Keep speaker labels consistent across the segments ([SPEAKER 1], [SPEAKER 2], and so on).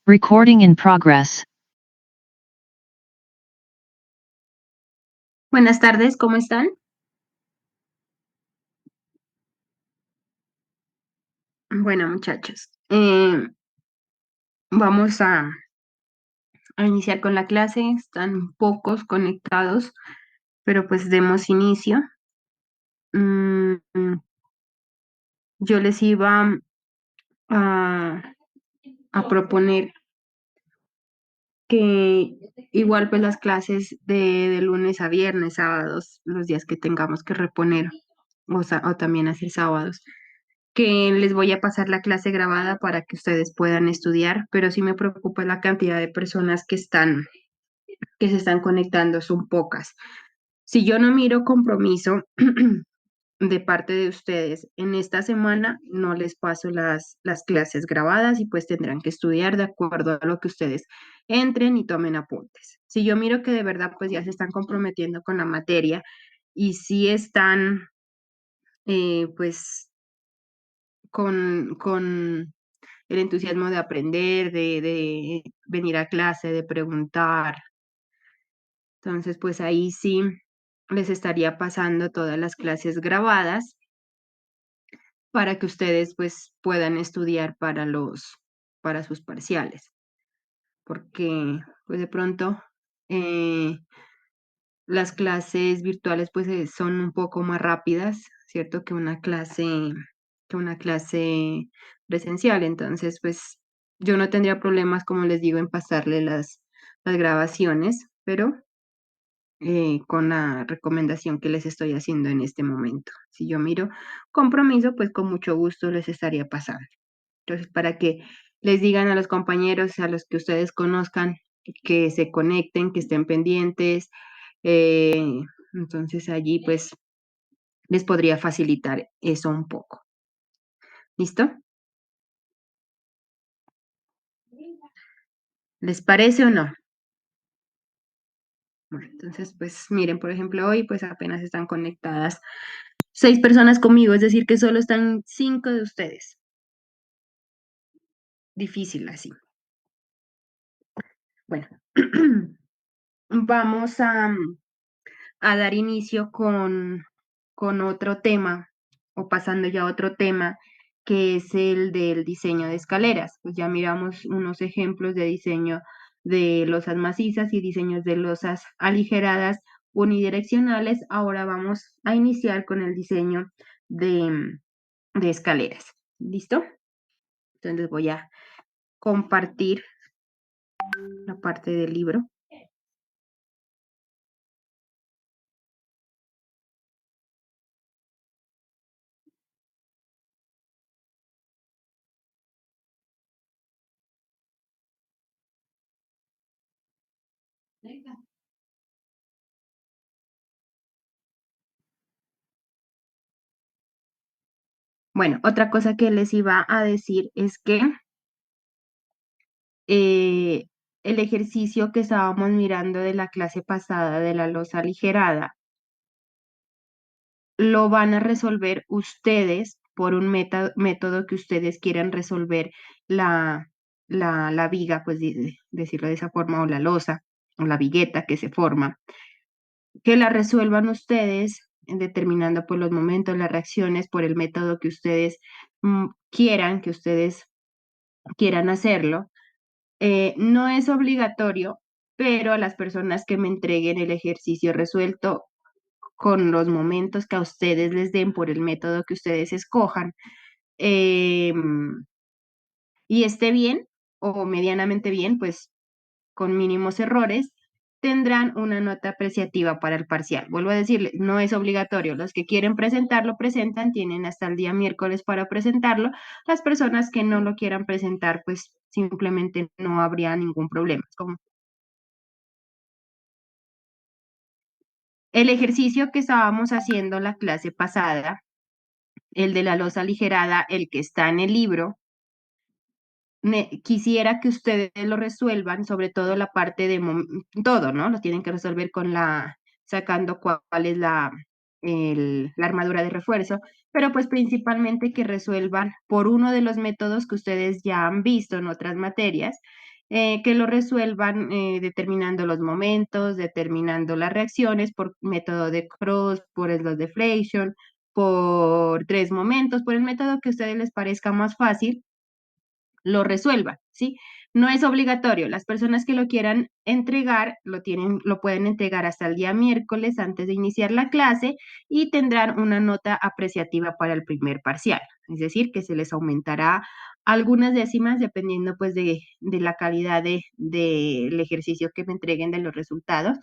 [SPEAKER 1] Recording in progress.
[SPEAKER 2] Buenas tardes, ¿cómo están? Bueno, muchachos, vamos a iniciar con la clase. Están pocos conectados, pero pues demos inicio. Mm, yo les iba a, a proponer que igual pues las clases de lunes a viernes, sábados, los días que tengamos que reponer, o también hacer sábados, que les voy a pasar la clase grabada para que ustedes puedan estudiar, pero sí me preocupa la cantidad de personas que se están conectando, son pocas. Si yo no miro compromiso de parte de ustedes en esta semana, no les paso las clases grabadas y pues tendrán que estudiar de acuerdo a lo que ustedes entren y tomen apuntes. Si yo miro que de verdad pues ya se están comprometiendo con la materia y si están pues con el entusiasmo de aprender, de venir a clase, de preguntar. Entonces, pues ahí sí les estaría pasando todas las clases grabadas para que ustedes pues puedan estudiar para sus parciales, porque pues de pronto eh, las clases virtuales pues son un poco más rápidas, ¿cierto? Que una clase presencial. Entonces, pues yo no tendría problemas, como les digo, en pasarle las grabaciones, pero con la recomendación que les estoy haciendo en este momento. Si yo miro compromiso, pues con mucho gusto les estaría pasando. Entonces, para que les digan a los compañeros, a los que ustedes conozcan, que se conecten, que estén pendientes, eh, entonces allí pues les podría facilitar eso un poco. ¿Listo? ¿Les parece o no? Bueno, entonces, pues miren, por ejemplo, hoy pues apenas están conectadas 6 personas conmigo, es decir, que solo están 5 de ustedes. Difícil así. Bueno, vamos a dar inicio con otro tema, o pasando ya a otro tema, que es el del diseño de escaleras. Pues ya miramos unos ejemplos de diseño de losas macizas y diseños de losas aligeradas unidireccionales. Ahora vamos a iniciar con el diseño de escaleras. ¿Listo? Entonces voy a compartir la parte del libro. Bueno, otra cosa que les iba a decir es que eh, el ejercicio que estábamos mirando de la clase pasada de la losa aligerada, lo van a resolver ustedes por un método que ustedes quieran resolver la, la viga, pues decirlo de esa forma, o la losa, o la vigueta que se forma, que la resuelvan ustedes determinando por los momentos, las reacciones, por el método que ustedes quieran, que ustedes quieran hacerlo. No es obligatorio, pero a las personas que me entreguen el ejercicio resuelto con los momentos que a ustedes les den por el método que ustedes escojan, eh, y esté bien o medianamente bien, pues con mínimos errores, tendrán una nota apreciativa para el parcial. Vuelvo a decirles, no es obligatorio. Los que quieren presentarlo, presentan, tienen hasta el día miércoles para presentarlo. Las personas que no lo quieran presentar, pues simplemente no habría ningún problema. Como el ejercicio que estábamos haciendo la clase pasada, el de la losa aligerada, el que está en el libro, quisiera que ustedes lo resuelvan, sobre todo la parte de todo, ¿no? Lo tienen que resolver sacando cuál es la armadura de refuerzo, pero pues principalmente que resuelvan por uno de los métodos que ustedes ya han visto en otras materias que lo resuelvan determinando los momentos, determinando las reacciones por método de Cross, por el de deflation, por tres momentos, por el método que a ustedes les parezca más fácil, lo resuelvan, ¿sí? No es obligatorio. Las personas que lo quieran entregar lo pueden entregar hasta el día miércoles antes de iniciar la clase y tendrán una nota apreciativa para el primer parcial. Es decir, que se les aumentará algunas décimas dependiendo pues de la calidad del ejercicio que me entreguen de los resultados.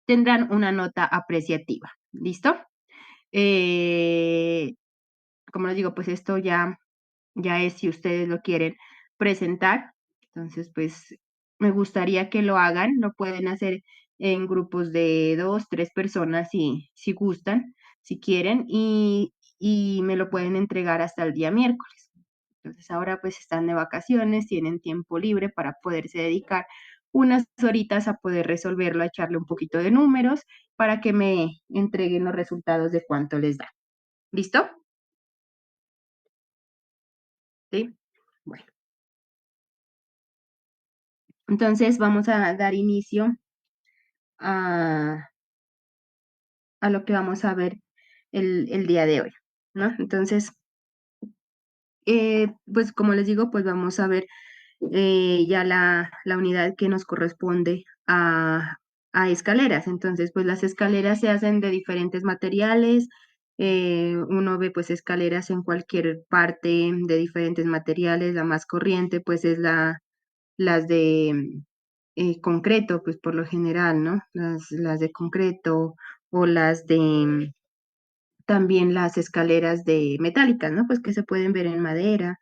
[SPEAKER 2] Tendrán una nota apreciativa. ¿Listo? Eh, como les digo, pues esto ya es si ustedes lo quieren presentar. Entonces, pues me gustaría que lo hagan. Lo pueden hacer en grupos de dos, tres personas si gustan, si quieren, y me lo pueden entregar hasta el día miércoles. Entonces, ahora pues están de vacaciones, tienen tiempo libre para poderse dedicar unas horitas a poder resolverlo, a echarle un poquito de números para que me entreguen los resultados de cuánto les da. ¿Listo? Sí. Bueno. Entonces vamos a dar inicio a, a lo que vamos a ver el día de hoy, ¿no? Entonces, pues como les digo, pues vamos a ver ya la unidad que nos corresponde a escaleras. Entonces, pues las escaleras se hacen de diferentes materiales. Uno ve pues escaleras en cualquier parte de diferentes materiales. La más corriente pues es las de concreto, pues por lo general, ¿no? Las de concreto o las de también las escaleras de metálicas, ¿no? Pues que se pueden ver en madera.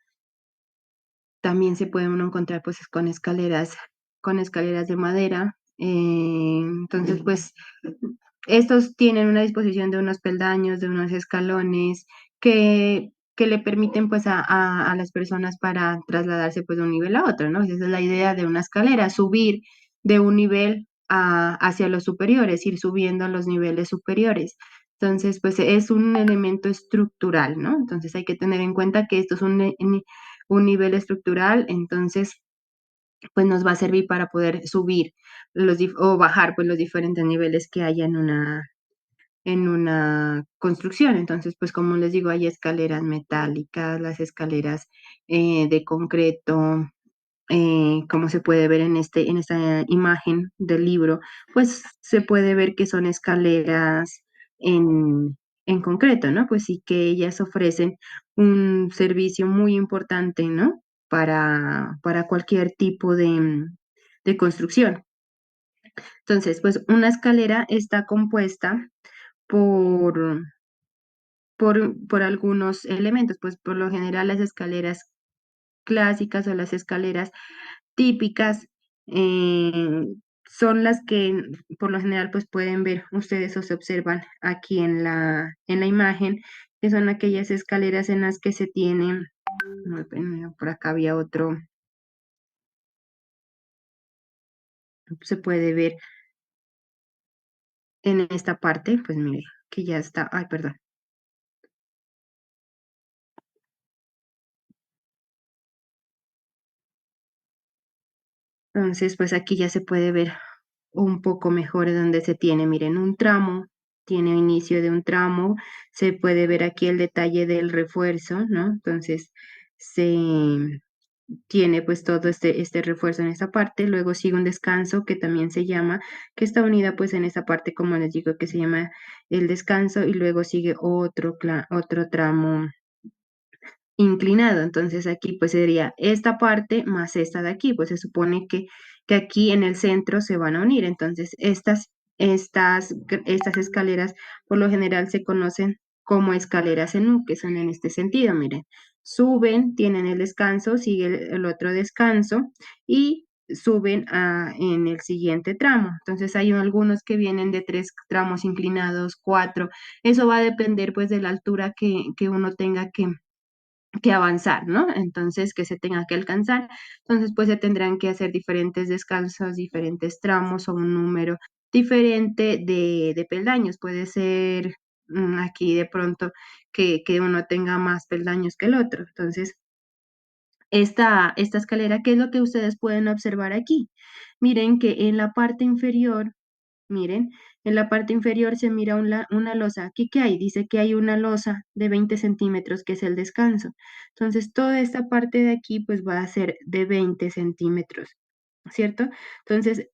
[SPEAKER 2] También se puede uno encontrar pues con escaleras de madera. Entonces, pues estos tienen una disposición de unos peldaños, de unos escalones que le permiten pues a las personas para trasladarse pues de un nivel a otro, ¿no? Esa es la idea de una escalera, subir de un nivel hacia los superiores, ir subiendo a los niveles superiores. Entonces, pues es un elemento estructural, ¿no? Entonces hay que tener en cuenta que esto es un nivel estructural, entonces pues nos va a servir para poder subir o bajar pues los diferentes niveles que haya en una construcción. Entonces, pues como les digo, hay escaleras metálicas, las escaleras de concreto, como se puede ver en esta imagen del libro, pues se puede ver que son escaleras en concreto, ¿no? Pues sí que ellas ofrecen un servicio muy importante, ¿no? Para cualquier tipo de construcción. Entonces, pues una escalera está compuesta por, por algunos elementos, pues por lo general las escaleras clásicas o las escaleras típicas eh, son las que por lo general pues pueden ver ustedes o se observan aquí en la imagen, que son aquellas escaleras en las que se tienen, por acá había otro, se puede ver en esta parte, pues mire, que ya está, ay, perdón. Entonces, pues aquí ya se puede ver un poco mejor de donde se tiene, miren, un tramo, tiene inicio de un tramo, se puede ver aquí el detalle del refuerzo, ¿no? Entonces, se tiene pues todo este refuerzo en esta parte, luego sigue un descanso que también se llama, que está unida pues en esta parte, como les digo, que se llama el descanso, y luego sigue otro tramo inclinado. Entonces aquí pues sería esta parte más esta de aquí, pues se supone que aquí en el centro se van a unir. Entonces estas escaleras por lo general se conocen como escaleras en U, que son en este sentido, miren, suben, tienen el descanso, sigue el otro descanso y suben en el siguiente tramo. Entonces hay algunos que vienen de tres tramos inclinados, cuatro. Eso va a depender pues de la altura que uno tenga que avanzar, ¿no? Entonces, que se tenga que alcanzar. Entonces, pues se tendrán que hacer diferentes descansos, diferentes tramos o un número diferente de peldaños. Puede ser aquí de pronto que uno tenga más peldaños que el otro. Entonces, esta escalera, ¿qué es lo que ustedes pueden observar aquí? Miren que en la parte inferior, miren, en la parte inferior se mira una losa. ¿Aquí qué hay? Dice que hay una losa de 20 centímetros, que es el descanso. Entonces, toda esta parte de aquí, pues va a ser de 20 centímetros, ¿cierto? Entonces,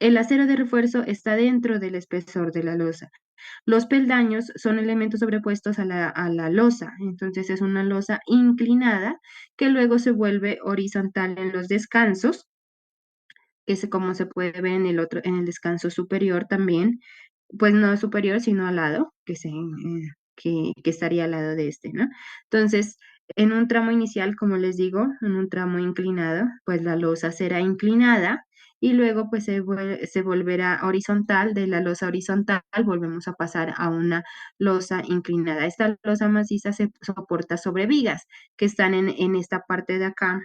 [SPEAKER 2] el acero de refuerzo está dentro del espesor de la losa. Los peldaños son elementos sobrepuestos a la losa, entonces es una losa inclinada que luego se vuelve horizontal en los descansos, que es como se puede ver en el otro, en el descanso superior también, pues no superior, sino al lado, que estaría al lado de este, ¿no? Entonces, en un tramo inicial, como les digo, en un tramo inclinado, pues la losa será inclinada y luego pues se volverá horizontal. De la losa horizontal volvemos a pasar a una losa inclinada. Esta losa maciza se soporta sobre vigas que están en esta parte de acá,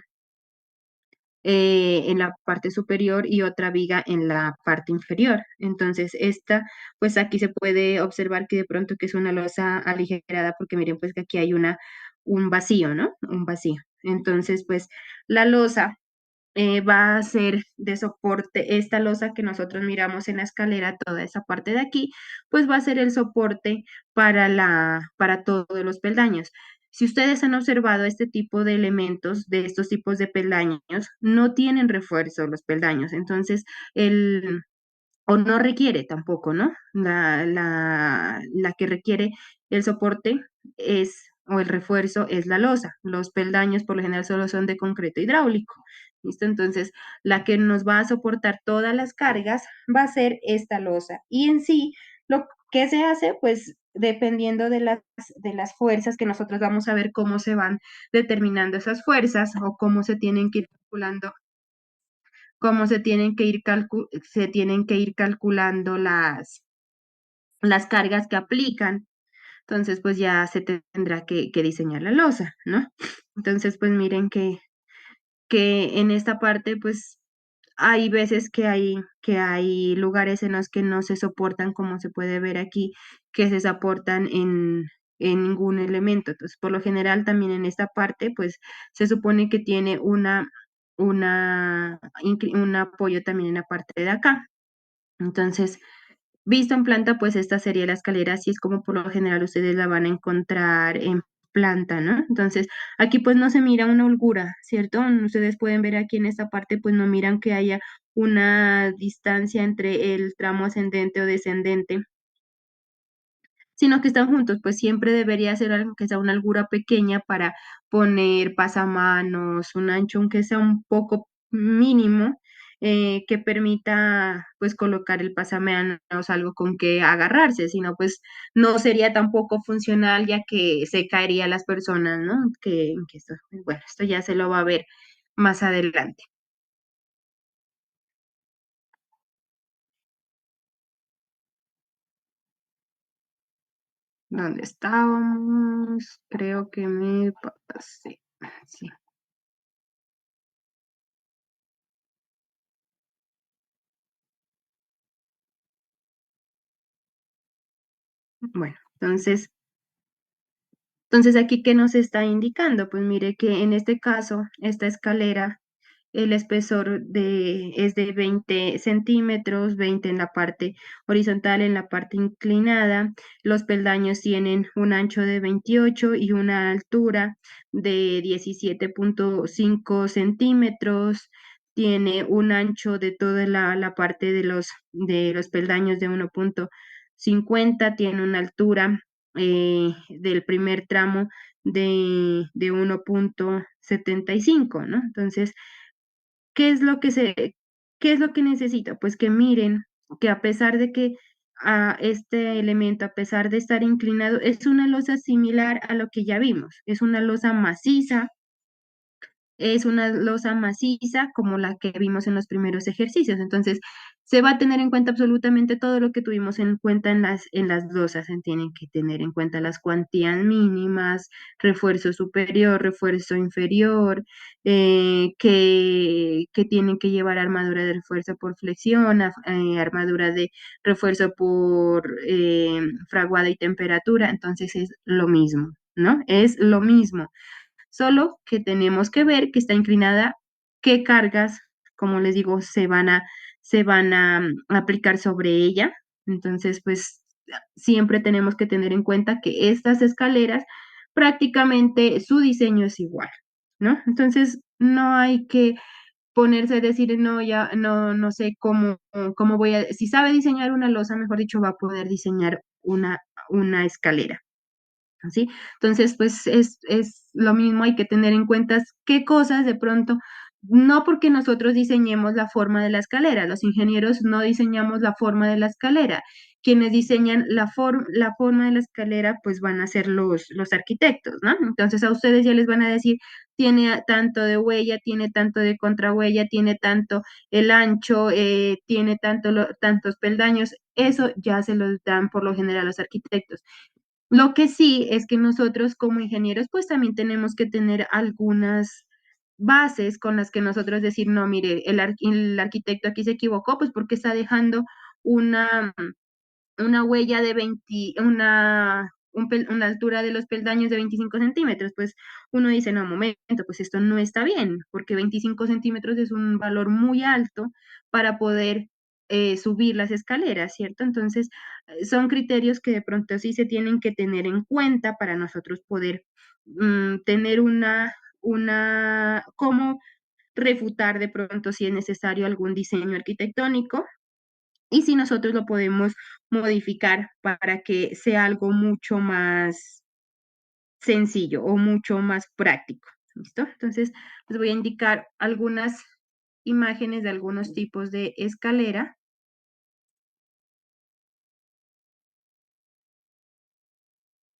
[SPEAKER 2] en la parte superior, y otra viga en la parte inferior. Entonces, esta, pues aquí se puede observar que de pronto que es una losa aligerada, porque miren, pues que aquí hay un vacío, ¿no? Un vacío. Entonces, pues la losa va a ser de soporte. Esta losa que nosotros miramos en la escalera, toda esa parte de aquí, pues va a ser el soporte para todos los peldaños. Si ustedes han observado este tipo de elementos, de estos tipos de peldaños, no tienen refuerzo los peldaños. Entonces, el, o no requiere tampoco, ¿no? La que requiere el soporte o el refuerzo es la losa. Los peldaños por lo general solo son de concreto hidráulico. ¿Listo? Entonces, la que nos va a soportar todas las cargas va a ser esta losa. Y en sí, lo que se hace, pues dependiendo de las fuerzas que nosotros vamos a ver cómo se van determinando esas fuerzas o cómo se tienen que ir calculando, cómo se tienen que ir calculando las cargas que aplican. Entonces, pues ya se tendrá que diseñar la losa, ¿no? Entonces, pues miren que en esta parte, pues hay veces que hay lugares en los que no se soportan, como se puede ver aquí, que se soportan en ningún elemento. Entonces, por lo general, también en esta parte, pues se supone que tiene un apoyo también en la parte de acá. Entonces, visto en planta, pues esta sería la escalera, así es como por lo general ustedes la van a encontrar en planta, ¿no? Entonces, aquí pues no se mira una holgura, ¿cierto? Ustedes pueden ver aquí en esta parte, pues no miran que haya una distancia entre el tramo ascendente o descendente, sino que están juntos, pues siempre debería ser algo que sea una holgura pequeña para poner pasamanos, un ancho aunque sea un poco mínimo, que permita pues colocar el pasamanos, algo con que agarrarse, sino pues no sería tampoco funcional, ya que se caería las personas, ¿no? Que esto, bueno, esto ya se lo va a ver más adelante. ¿Dónde estábamos? Creo que me pasé. Sí. Bueno, entonces, aquí, ¿qué nos está indicando? Pues mire que en este caso, esta escalera, el espesor es de 20 centímetros, 20 en la parte horizontal, en la parte inclinada. Los peldaños tienen un ancho de 28 y una altura de 17,5 centímetros. Tiene un ancho de toda la parte de los peldaños de 1,50. Tiene una altura del primer tramo de 1,75, ¿no? Entonces, ¿qué es lo que qué es lo que necesito? Pues que miren que a pesar de que este elemento, a pesar de estar inclinado, es una losa similar a lo que ya vimos. Es una losa maciza, es una losa maciza como la que vimos en los primeros ejercicios. Entonces, se va a tener en cuenta absolutamente todo lo que tuvimos en cuenta en las losas. Se tienen que tener en cuenta las cuantías mínimas, refuerzo superior, refuerzo inferior, que tienen que llevar armadura de refuerzo por flexión, armadura de refuerzo por fraguada y temperatura. Entonces, es lo mismo, ¿no? Es lo mismo. solo que tenemos que ver que está inclinada, qué cargas, como les digo, se van a aplicar sobre ella. Entonces, pues siempre tenemos que tener en cuenta que estas escaleras prácticamente su diseño es igual, ¿no? Entonces, no hay que ponerse a decir, no, ya, no sé cómo voy a, si sabe diseñar una losa, mejor dicho, va a poder diseñar una escalera. ¿Sí? Entonces, pues es lo mismo, hay que tener en cuenta qué cosas de pronto, no porque nosotros diseñemos la forma de la escalera, los ingenieros no diseñamos la forma de la escalera, quienes diseñan la forma de la escalera, pues van a ser los arquitectos, ¿no? Entonces a ustedes ya les van a decir, tiene tanto de huella, tiene tanto de contrahuella, tiene tanto el ancho, tiene tantos peldaños, eso ya se los dan por lo general los arquitectos. Lo que sí es que nosotros como ingenieros pues también tenemos que tener algunas bases con las que nosotros decir, no, mire, el arquitecto aquí se equivocó, pues porque está dejando una, una huella de 20, una altura de los peldaños de 25 centímetros, pues uno dice, no, momento, pues esto no está bien, porque 25 centímetros es un valor muy alto para poder subir las escaleras, ¿cierto? Entonces, son criterios que de pronto sí se tienen que tener en cuenta para nosotros poder tener cómo refutar de pronto si es necesario algún diseño arquitectónico y si nosotros lo podemos modificar para que sea algo mucho más sencillo o mucho más práctico. ¿Listo? Entonces, les voy a indicar algunas imágenes de algunos tipos de escalera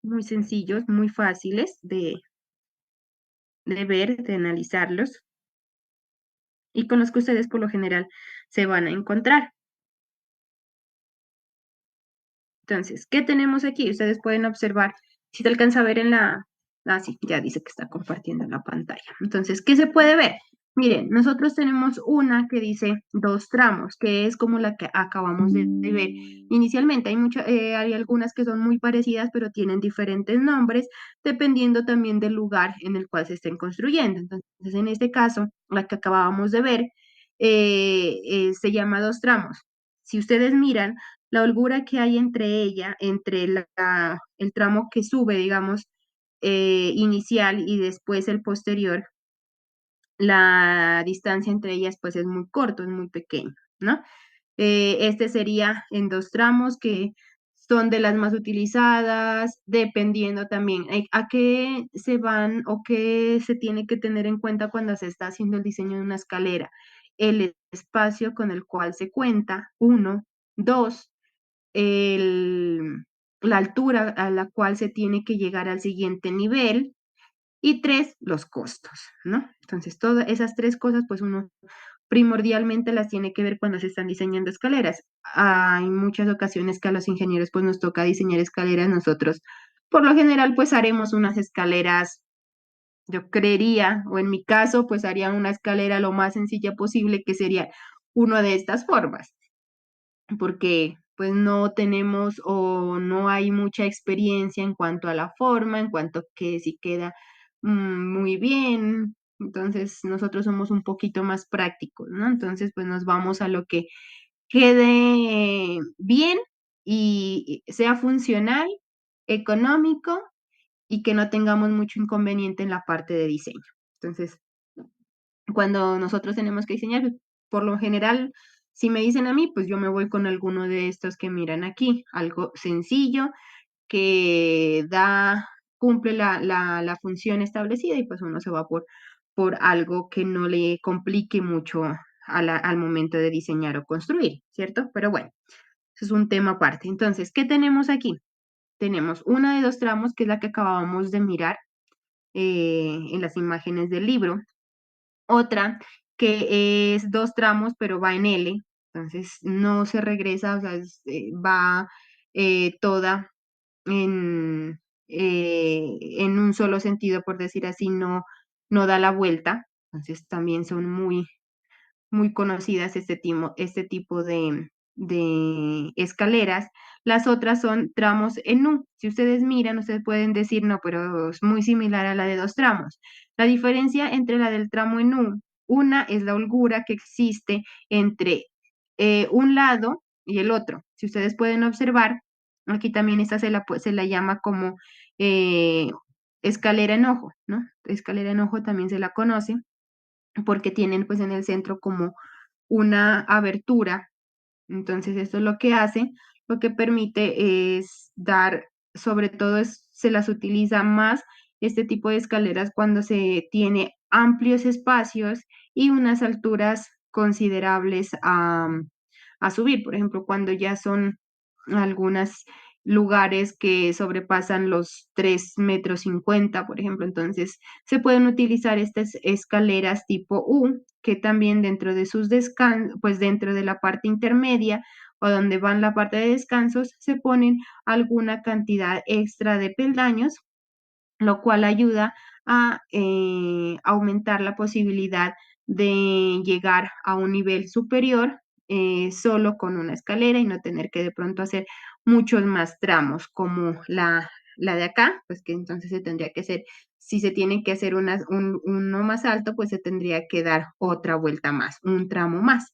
[SPEAKER 2] muy sencillos, muy fáciles de ver, de analizarlos y con los que ustedes por lo general se van a encontrar. Entonces, ¿qué tenemos aquí? Ustedes pueden observar, si te alcanza a ver en la... Ah, sí, ya dice que está compartiendo la pantalla. Entonces, ¿qué se puede ver? Miren, nosotros tenemos una que dice dos tramos, que es como la que acabamos de ver inicialmente. Hay algunas que son muy parecidas, pero tienen diferentes nombres, dependiendo también del lugar en el cual se estén construyendo. Entonces, en este caso, la que acabábamos de ver se llama dos tramos. Si ustedes miran, la holgura que hay entre ella, entre el tramo que sube, digamos, inicial y después el posterior, la distancia entre ellas pues es muy corto, es muy pequeño, ¿no? Este sería en dos tramos que son de las más utilizadas, dependiendo también a qué se van o qué se tiene que tener en cuenta cuando se está haciendo el diseño de una escalera. El espacio con el cual se cuenta, uno, dos, la altura a la cual se tiene que llegar al siguiente nivel y tres, los costos, ¿no? Entonces, todas esas tres cosas, pues uno primordialmente las tiene que ver cuando se están diseñando escaleras. Hay muchas ocasiones que a los ingenieros pues nos toca diseñar escaleras nosotros. Por lo general, pues haremos unas escaleras, yo creería, o en mi caso, pues haría una escalera lo más sencilla posible, que sería uno de estas formas porque pues no tenemos o no hay mucha experiencia en cuanto a la forma, en cuanto que si queda muy bien. Entonces nosotros somos un poquito más prácticos, ¿no? Entonces pues nos vamos a lo que quede bien y sea funcional, económico y que no tengamos mucho inconveniente en la parte de diseño. Entonces, cuando nosotros tenemos que diseñar, pues, por lo general, si me dicen a mí, pues yo me voy con alguno de estos que miran aquí, algo sencillo que cumple la función establecida y pues uno se va por algo que no le complique mucho al momento de diseñar o construir, ¿cierto? Pero bueno, eso es un tema aparte. Entonces, ¿qué tenemos aquí? Tenemos una de dos tramos, que es la que acabamos de mirar en las imágenes del libro, otra que es dos tramos, pero va en L, entonces no se regresa, o sea, va toda en un solo sentido, por decir así, no da la vuelta. Entonces también son muy conocidas este tipo de escaleras. las otras son tramos en U. Si ustedes miran, ustedes pueden decir, no, pero es muy similar a la de dos tramos. La diferencia entre la del tramo en U, una es la holgura que existe entre un lado y el otro. Si ustedes pueden observar, aquí también esta se la llama como eh, escalera en ojo, ¿no? Escalera en ojo también se la conoce porque tienen pues en el centro como una abertura. Entonces esto es lo que hace, lo que permite es dar, sobre todo se las utiliza más este tipo de escaleras cuando se tiene amplios espacios y unas alturas considerables a subir. Por ejemplo, cuando ya son algunos lugares que sobrepasan los 3,50 m, por ejemplo, entonces se pueden utilizar estas escaleras tipo U, que también dentro de sus descansos, pues dentro de la parte intermedia o donde van la parte de descansos, se ponen alguna cantidad extra de peldaños, lo cual ayuda a aumentar la posibilidad de llegar a un nivel superior solo con una escalera y no tener que de pronto hacer muchos más tramos como la de acá, pues que entonces se tendría que hacer, si se tiene que hacer uno más alto, pues se tendría que dar otra vuelta más, un tramo más.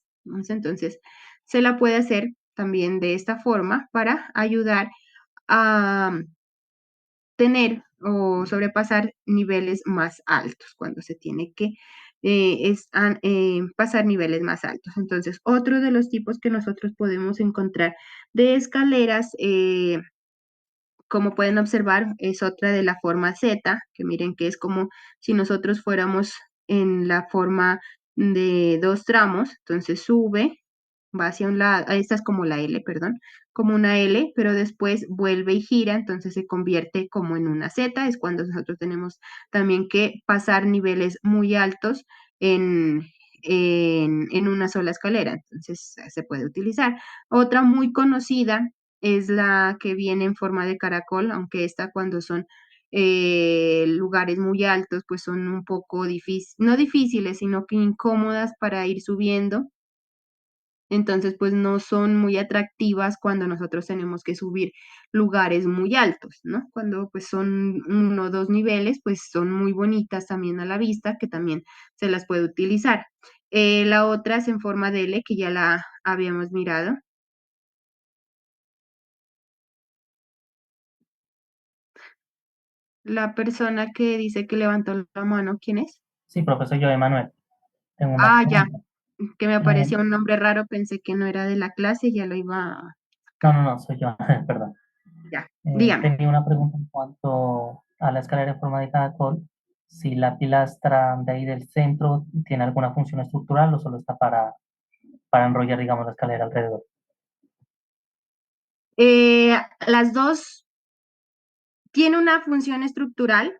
[SPEAKER 2] Entonces, se la puede hacer también de esta forma para ayudar a tener o sobrepasar niveles más altos cuando se tiene que pasar niveles más altos. Entonces, otro de los tipos que nosotros podemos encontrar de escaleras, como pueden observar, es otra de la forma Z, que miren que es como si nosotros fuéramos en la forma de dos tramos, entonces sube, va hacia un lado, esta es como la L, perdón, como una L, pero después vuelve y gira, entonces se convierte como en una Z, es cuando nosotros tenemos también que pasar niveles muy altos en, en una sola escalera, entonces se puede utilizar. Otra muy conocida es la que viene en forma de caracol, aunque esta cuando son lugares muy altos, pues son un poco difíciles, no difíciles, sino que incómodas para ir subiendo. Entonces, pues no son muy atractivas cuando nosotros tenemos que subir lugares muy altos, ¿no? Cuando pues son uno o dos niveles, pues son muy bonitas también a la vista, que también se las puede utilizar. La otra es en forma de L, que ya la habíamos mirado. La persona que dice que levantó la mano, ¿quién es?
[SPEAKER 1] Sí, profesor, yo, Emanuel, tengo una
[SPEAKER 2] Ah, ya,
[SPEAKER 1] pregunta.
[SPEAKER 2] que me
[SPEAKER 1] Eh,
[SPEAKER 2] aparecía un nombre raro, pensé que no era de la clase, ya lo iba a
[SPEAKER 1] no,
[SPEAKER 2] sacar.
[SPEAKER 1] no, no, soy yo, perdón.
[SPEAKER 2] Ya, dígame.
[SPEAKER 1] Tenía una pregunta en cuanto a la escalera en forma de caracol. Si la pilastra de ahí del centro tiene alguna función estructural o solo está para enrollar, digamos, la escalera alrededor.
[SPEAKER 2] Las dos tiene una función estructural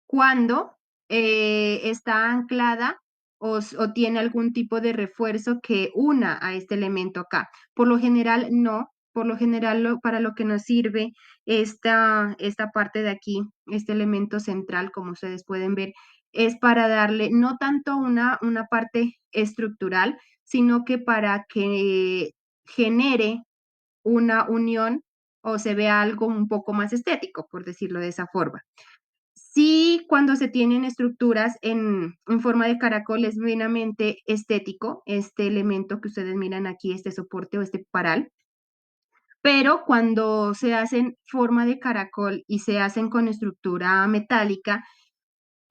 [SPEAKER 2] cuando está anclada o tiene algún tipo de refuerzo que una a este elemento acá. Por lo general, no. Por lo general, para lo que nos sirve esta parte de aquí, este elemento central, como ustedes pueden ver, es para darle no tanto una parte estructural, sino que para que genere una unión o se vea algo un poco más estético, por decirlo de esa forma. Sí, cuando se tienen estructuras en forma de caracol es meramente estético, este elemento que ustedes miran aquí, este soporte o este paral, pero cuando se hacen forma de caracol y se hacen con estructura metálica,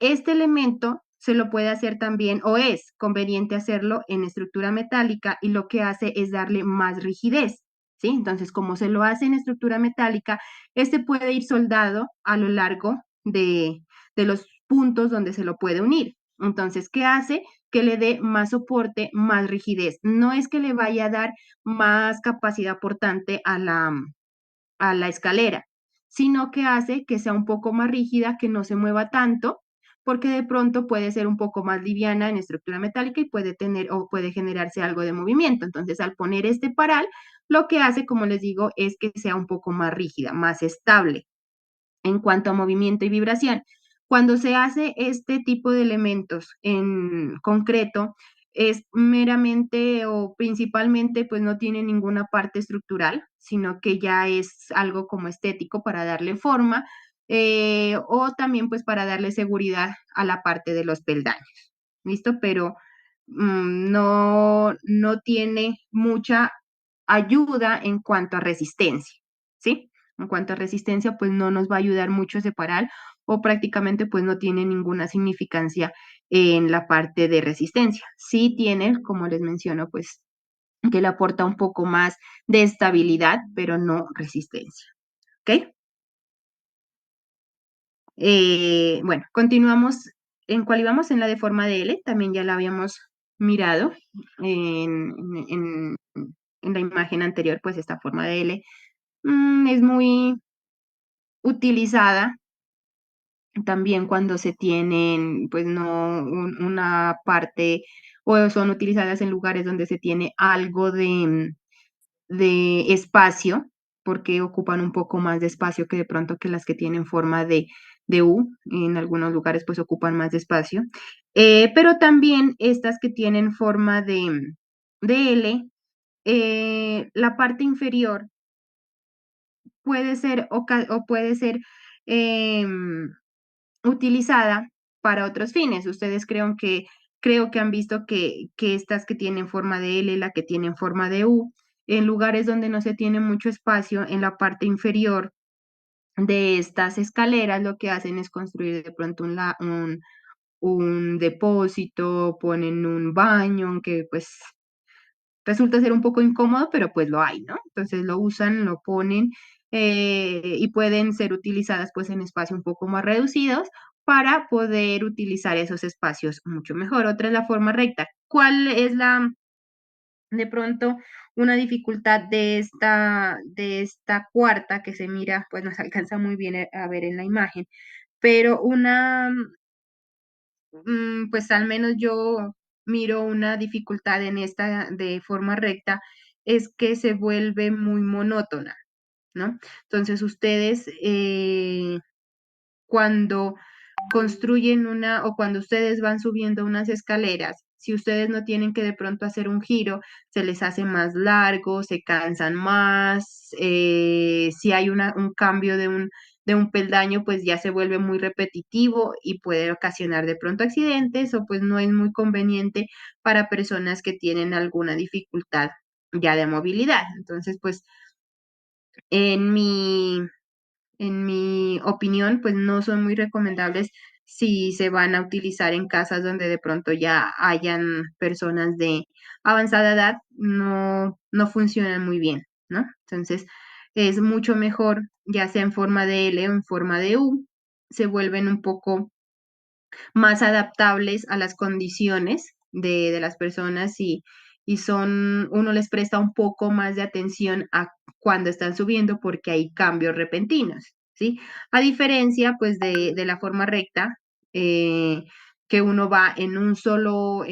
[SPEAKER 2] este elemento se lo puede hacer también o es conveniente hacerlo en estructura metálica y lo que hace es darle más rigidez, ¿sí? Entonces, como se lo hace en estructura metálica, este puede ir soldado a lo largo de los puntos donde se lo puede unir. Entonces, ¿qué hace? Que le dé más soporte, más rigidez. No es que le vaya a dar más capacidad portante a la escalera, sino que hace que sea un poco más rígida, que no se mueva tanto, porque de pronto puede ser un poco más liviana en estructura metálica y puede tener o puede generarse algo de movimiento. Entonces, al poner este paral, lo que hace, como les digo, es que sea un poco más rígida, más estable en cuanto a movimiento y vibración. Cuando se hace este tipo de elementos en concreto, es meramente o principalmente, pues no tiene ninguna parte estructural, sino que ya es algo como estético para darle forma, o también pues para darle seguridad a la parte de los peldaños. ¿Listo? Pero no tiene mucha ayuda en cuanto a resistencia, ¿sí? En cuanto a resistencia, pues no nos va a ayudar mucho a separar o prácticamente pues no tiene ninguna significancia en la parte de resistencia. Sí tiene, como les menciono, pues que le aporta un poco más de estabilidad, pero no resistencia, ¿ok? Bueno, continuamos en cuál íbamos, en la de forma de L, también ya la habíamos mirado en, en, en la imagen anterior, pues esta forma de L es muy utilizada también cuando se tienen, pues no una parte o son utilizadas en lugares donde se tiene algo de espacio, porque ocupan un poco más de espacio que de pronto que las que tienen forma de U. En algunos lugares pues ocupan más de espacio. Pero también estas que tienen forma de L, la parte inferior puede ser o puede ser em, utilizada para otros fines. Ustedes creo que han visto que estas que tienen forma de L, la que tienen forma de U, en lugares donde no se tiene mucho espacio, en la parte inferior de estas escaleras, lo que hacen es construir de pronto un depósito, ponen un baño, aunque pues resulta ser un poco incómodo, pero pues lo hay, ¿no? Entonces lo usan, lo ponen y pueden ser utilizadas pues en espacios un poco más reducidos para poder utilizar esos espacios mucho mejor. Otra es la forma recta. ¿Cuál es de pronto, una dificultad de esta cuarta que se mira, pues nos alcanza muy bien a ver en la imagen, pero pues al menos yo miro una dificultad en esta de forma recta, es que se vuelve muy monótona, ¿no? Entonces ustedes cuando construyen o cuando ustedes van subiendo unas escaleras, si ustedes no tienen que de pronto hacer un giro, se les hace más largo, se cansan más, si hay un cambio de un peldaño, pues ya se vuelve muy repetitivo y puede ocasionar de pronto accidentes o pues no es muy conveniente para personas que tienen alguna dificultad ya de movilidad. Entonces, pues en en mi opinión, pues no son muy recomendables si se van a utilizar en casas donde de pronto ya hayan personas de avanzada edad, no funcionan muy bien, ¿no? Entonces, es mucho mejor, ya sea en forma de L o en forma de U, se vuelven un poco más adaptables a las condiciones de las personas y uno les presta un poco más de atención a cuando están subiendo porque hay cambios repentinos, ¿sí? A diferencia, pues, de la forma recta, eh, que uno va en un solo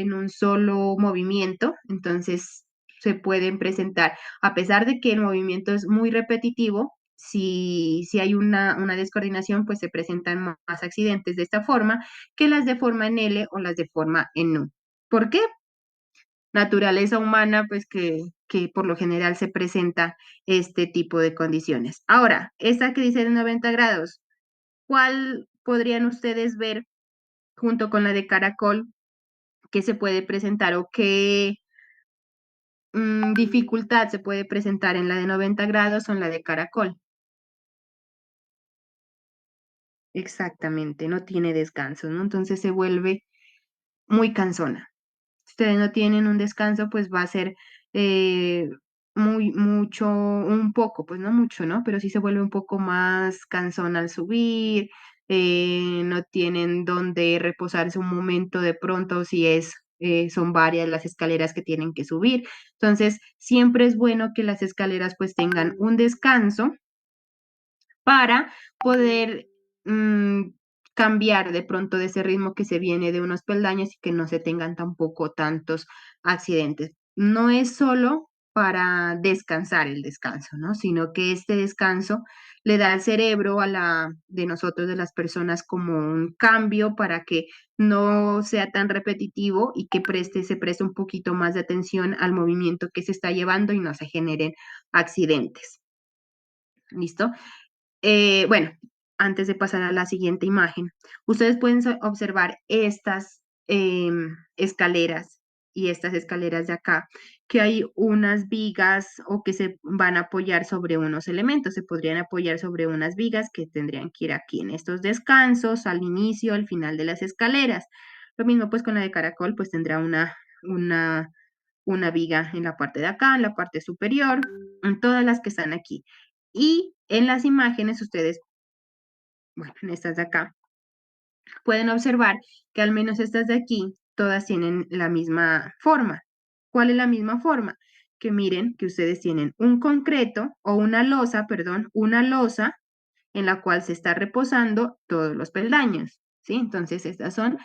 [SPEAKER 2] movimiento, entonces se pueden presentar, a pesar de que el movimiento es muy repetitivo, si hay una descoordinación, pues se presentan más accidentes de esta forma que las de forma en L o las de forma en U. ¿Por qué? Naturaleza humana, pues que por lo general se presenta este tipo de condiciones. Ahora, esta que dice de 90 grados, ¿cuál podrían ustedes ver junto con la de caracol que se puede presentar o qué dificultad se puede presentar en la de 90 grados o en la de caracol? Exactamente, no tiene descanso, ¿no? Entonces se vuelve muy cansona. Si ustedes no tienen un descanso, pues va a ser eh, mucho, un poco, pues no mucho, ¿no? Pero sí se vuelve un poco más cansón al subir, no tienen dónde reposarse un momento de pronto si son varias las escaleras que tienen que subir. Entonces, siempre es bueno que las escaleras pues tengan un descanso para poder cambiar de pronto de ese ritmo que se viene de unos peldaños y que no se tengan tampoco tantos accidentes. No es solo para descansar el descanso, ¿no? Sino que este descanso le da al cerebro de nosotros, de las personas, como un cambio para que no sea tan repetitivo y que se preste un poquito más de atención al movimiento que se está llevando y no se generen accidentes. ¿Listo? Bueno, antes de pasar a la siguiente imagen, ustedes pueden observar estas escaleras y estas escaleras de acá, que hay unas vigas o que se van a apoyar sobre unos elementos, se podrían apoyar sobre unas vigas que tendrían que ir aquí en estos descansos, al inicio, al final de las escaleras. Lo mismo pues con la de caracol, pues tendrá una viga en la parte de acá, en la parte superior, en todas las que están aquí. Y en las imágenes ustedes, bueno, en estas de acá, pueden observar que al menos estas de aquí, todas tienen la misma forma. ¿Cuál es la misma forma? Que miren que ustedes tienen un concreto o una losa, perdón, una losa en la cual se está reposando todos los peldaños, ¿sí? Entonces, estas son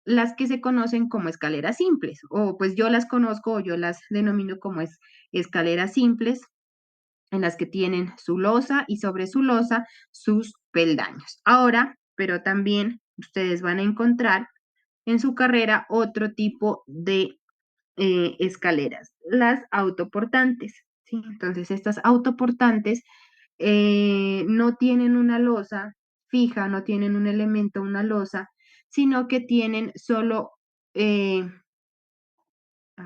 [SPEAKER 2] las que se conocen como escaleras simples, o pues yo las conozco o yo las denomino como escaleras simples, en las que tienen su losa y sobre su losa sus peldaños. Ahora, pero también ustedes van a encontrar en su carrera otro tipo de escaleras, las autoportantes, ¿sí? Entonces, estas autoportantes no tienen una losa fija, no tienen un elemento, una losa, sino que tienen solo, a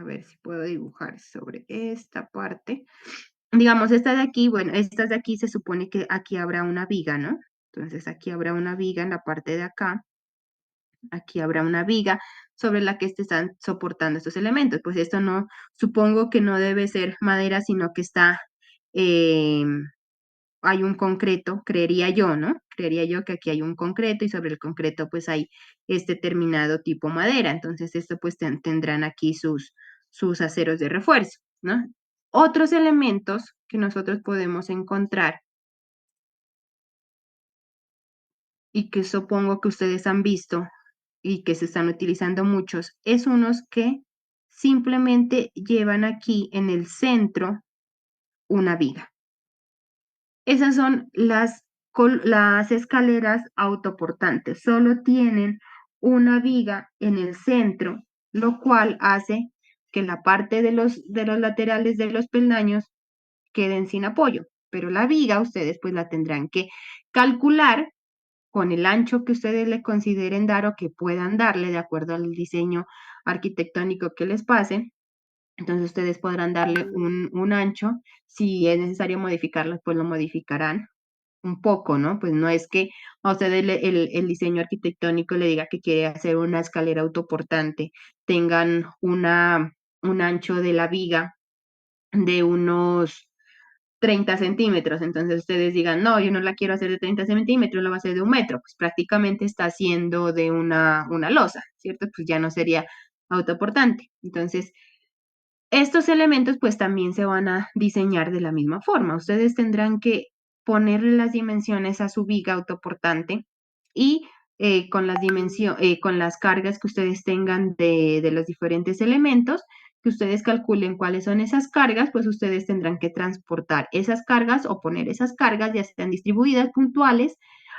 [SPEAKER 2] ver si puedo dibujar sobre esta parte. Digamos, esta de aquí, bueno, estas de aquí se supone que aquí habrá una viga, ¿no? Entonces aquí habrá una viga en la parte de acá, aquí habrá una viga sobre la que están soportando estos elementos. Pues esto no, supongo que no debe ser madera, sino que está, eh, hay un concreto, creería yo, ¿no? Creería yo que aquí hay un concreto y sobre el concreto pues hay este terminado tipo madera. Entonces esto pues tendrán aquí sus aceros de refuerzo, ¿no? Otros elementos que nosotros podemos encontrar y que supongo que ustedes han visto y que se están utilizando muchos, es unos que simplemente llevan aquí en el centro una viga. Esas son las escaleras autoportantes. Solo tienen una viga en el centro, lo cual hace que la parte de los laterales de los peldaños queden sin apoyo. Pero la viga ustedes pues la tendrán que calcular con el ancho que ustedes le consideren dar o que puedan darle de acuerdo al diseño arquitectónico que les pase. Entonces ustedes podrán darle un ancho. Si es necesario modificarlo, pues lo modificarán un poco, ¿no? Pues no es que a ustedes el diseño arquitectónico le diga que quiere hacer una escalera autoportante, tengan un ancho de la viga de unos 30 centímetros, entonces ustedes digan, no, yo no la quiero hacer de 30 centímetros, la va a hacer de 1 metro, pues prácticamente está haciendo de una losa, ¿cierto? Pues ya no sería autoportante. Entonces, estos elementos pues también se van a diseñar de la misma forma. Ustedes tendrán que ponerle las dimensiones a su viga autoportante y con las cargas que ustedes tengan de los diferentes elementos, que ustedes calculen cuáles son esas cargas, pues ustedes tendrán que transportar esas cargas o poner esas cargas, ya sean distribuidas, puntuales,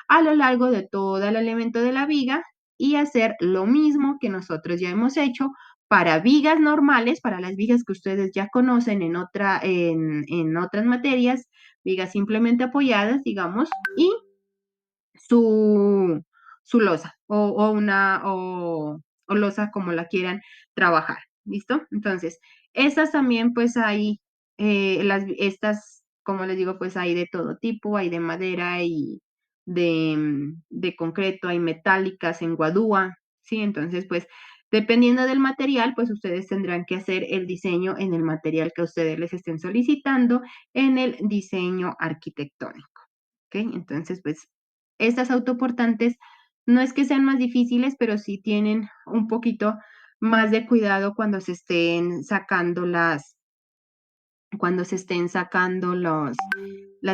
[SPEAKER 2] a lo largo de todo el elemento de la viga y hacer lo mismo que nosotros ya hemos hecho para vigas normales, para las vigas que ustedes ya conocen en otras materias, vigas simplemente apoyadas, digamos, y su, su losa o losa como la quieran trabajar. ¿Listo? Entonces, estas también pues hay, estas, como les digo, pues hay de todo tipo, hay de madera y de concreto, hay metálicas en guadúa, ¿sí? Entonces, pues dependiendo del material, pues ustedes tendrán que hacer el diseño en el material que ustedes les estén solicitando en el diseño arquitectónico. ¿Ok? Entonces, pues estas autoportantes no es que sean más difíciles, pero sí tienen un poquito más de cuidado cuando se estén sacando las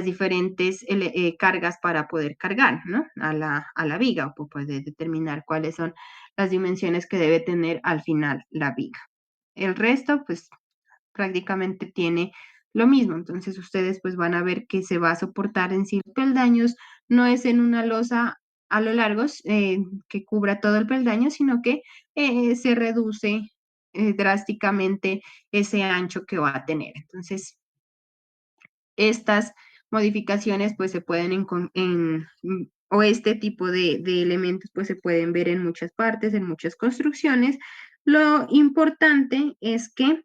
[SPEAKER 2] diferentes cargas para poder cargar, ¿no? A la viga, o poder determinar cuáles son las dimensiones que debe tener al final la viga. El resto, pues prácticamente tiene lo mismo. Entonces ustedes pues van a ver que se va a soportar en 100 peldaños, no es en una losa a lo largo que cubra todo el peldaño, sino que se reduce drásticamente ese ancho que va a tener. Entonces, estas modificaciones pues se pueden o este tipo de elementos pues se pueden ver en muchas partes, en muchas construcciones. Lo importante es que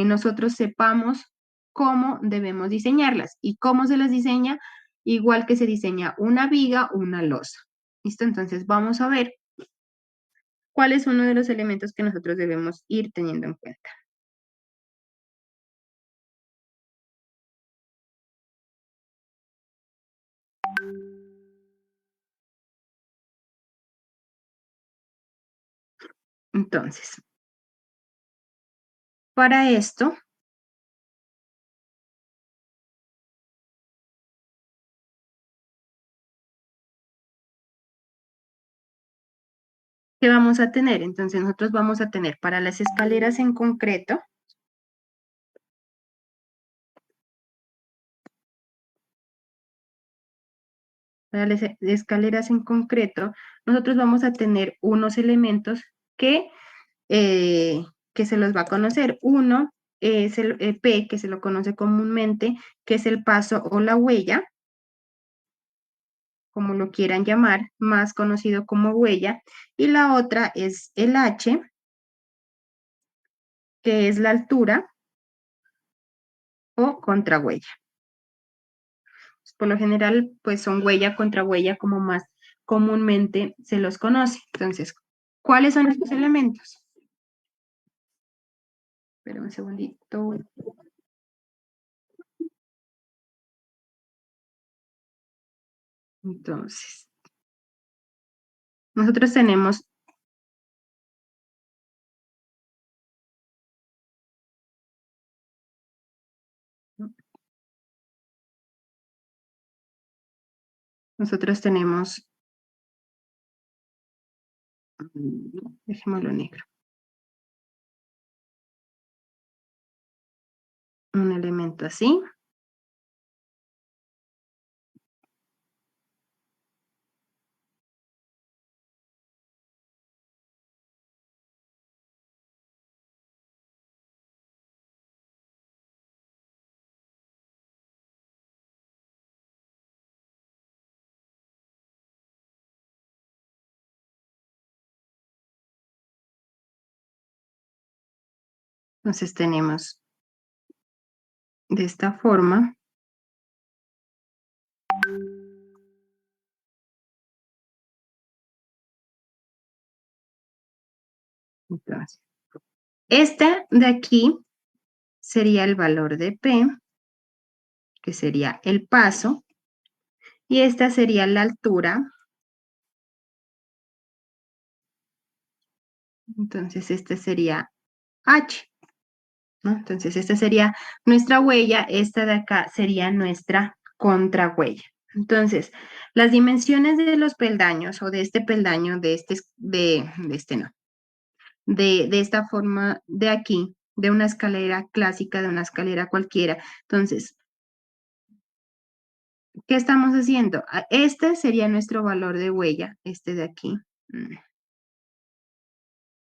[SPEAKER 2] nosotros sepamos cómo debemos diseñarlas y cómo se las diseña, igual que se diseña una viga o una losa. ¿Listo? Entonces vamos a ver cuál es uno de los elementos que nosotros debemos ir teniendo en cuenta. Entonces, para esto, ¿qué vamos a tener? Entonces, nosotros vamos a tener para las escaleras en concreto, para las escaleras en concreto, nosotros vamos a tener unos elementos que, eh, que se los va a conocer. Uno es el P, que se lo conoce comúnmente, que es el paso o la huella, como lo quieran llamar, más conocido como huella. Y la otra es el H, que es la altura o contrahuella. Por lo general, pues son huella contra huella como más comúnmente se los conoce. Entonces, ¿cuáles son estos elementos? Espera un segundito. Entonces, nosotros tenemos, dejémoslo negro, un elemento así. Entonces tenemos de esta forma. Entonces, este de aquí sería el valor de P, que sería el paso, y esta sería la altura. Entonces, este sería H, ¿no? Entonces, esta sería nuestra huella, esta de acá sería nuestra contrahuella. Entonces, las dimensiones de los peldaños o de este peldaño, de este no, de esta forma de aquí, de una escalera clásica, de una escalera cualquiera. Entonces, ¿qué estamos haciendo? Este sería nuestro valor de huella, este de aquí.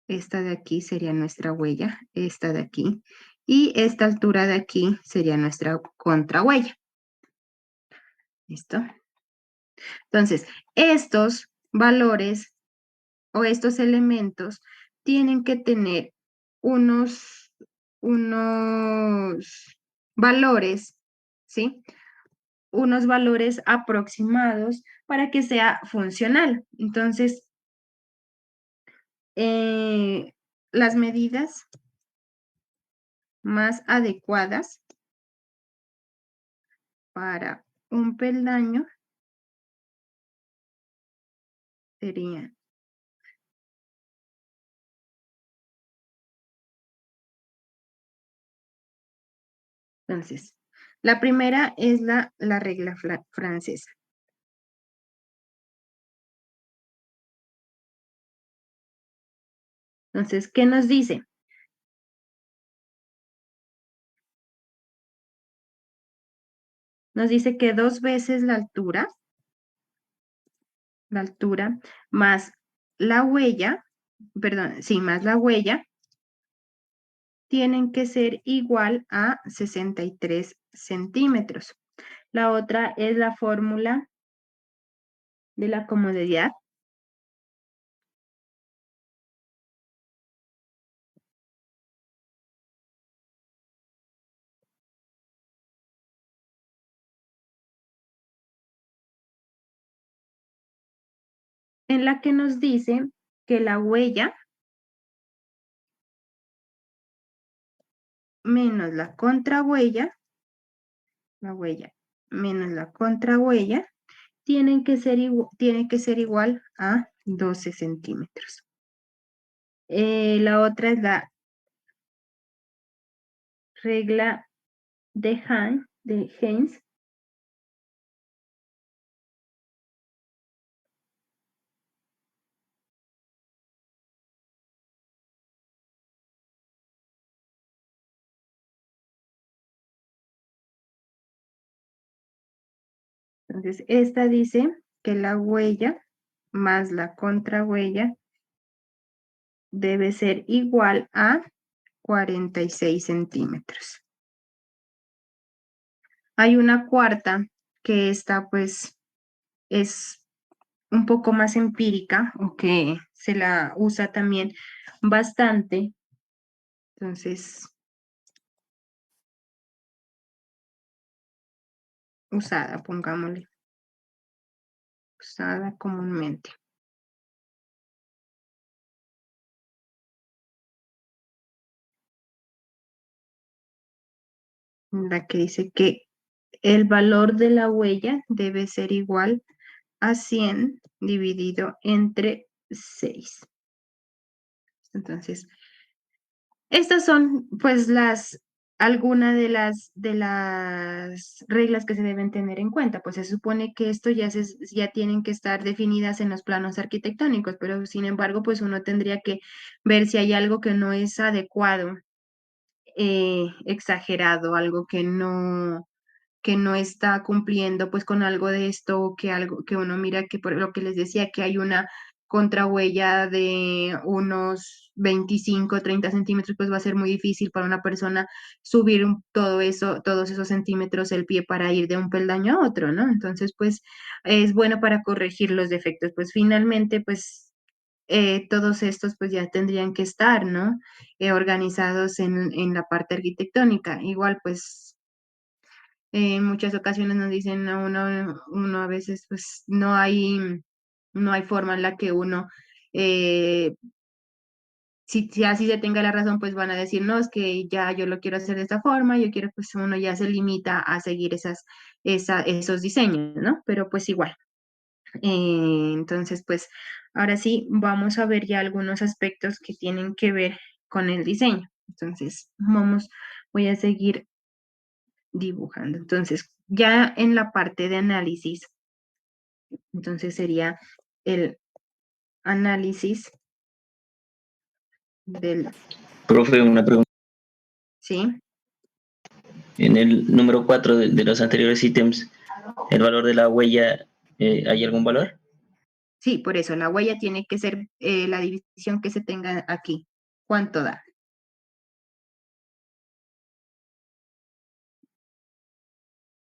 [SPEAKER 2] Esta de aquí sería nuestra huella, esta de aquí. Y esta altura de aquí sería nuestra contrahuella. ¿Listo? Entonces, estos valores o estos elementos tienen que tener unos valores, ¿sí? Unos valores aproximados para que sea funcional. Entonces, las medidas más adecuadas para un peldaño serían, entonces, la primera es la regla francesa. Entonces, ¿qué nos dice? Nos dice que 2 veces la altura más la huella, perdón, sí, más la huella, tienen que ser igual a 63 centímetros. La otra es la fórmula de la comodidad. En la que nos dice que la huella menos la contrahuella, la huella menos la contrahuella, tiene que ser igual a 12 centímetros. La otra es la regla de Heinz. Entonces, esta dice que la huella más la contrahuella debe ser igual a 46 centímetros. Hay una cuarta que esta pues es un poco más empírica o que se la usa también bastante. Entonces, usada, pongámosle, usada comúnmente. La que dice que el valor de la huella debe ser igual a 100 dividido entre 6. Entonces, estas son pues algunas de las reglas que se deben tener en cuenta. Pues se supone que esto ya tienen que estar definidas en los planos arquitectónicos, pero sin embargo, pues uno tendría que ver si hay algo que no es adecuado, exagerado, algo que no está cumpliendo pues con algo de esto, o que algo que uno mira que por lo que les decía, que hay una contrahuella de unos 25 30 centímetros, pues va a ser muy difícil para una persona subir todo eso, todos esos centímetros el pie para ir de un peldaño a otro, ¿no? Entonces, pues es bueno para corregir los defectos. Pues finalmente, pues todos estos pues ya tendrían que estar, ¿no? Organizados en la parte arquitectónica. Igual, pues en muchas ocasiones nos dicen a uno a veces pues no hay forma en la que uno, eh, si así se tenga la razón, pues van a decir, no, es que ya yo lo quiero hacer de esta forma, yo quiero, pues uno ya se limita a seguir esos diseños, ¿no? Pero pues igual. Entonces, pues ahora sí, vamos a ver ya algunos aspectos que tienen que ver con el diseño. Entonces, voy a seguir dibujando. Entonces, ya en la parte de análisis, entonces sería el análisis del,
[SPEAKER 3] Profe, una pregunta.
[SPEAKER 2] ¿sí?
[SPEAKER 3] En el número 4 de los anteriores ítems, ¿el valor de la huella, hay algún valor?
[SPEAKER 2] Sí, por eso la huella tiene que ser la división que se tenga aquí. ¿Cuánto da?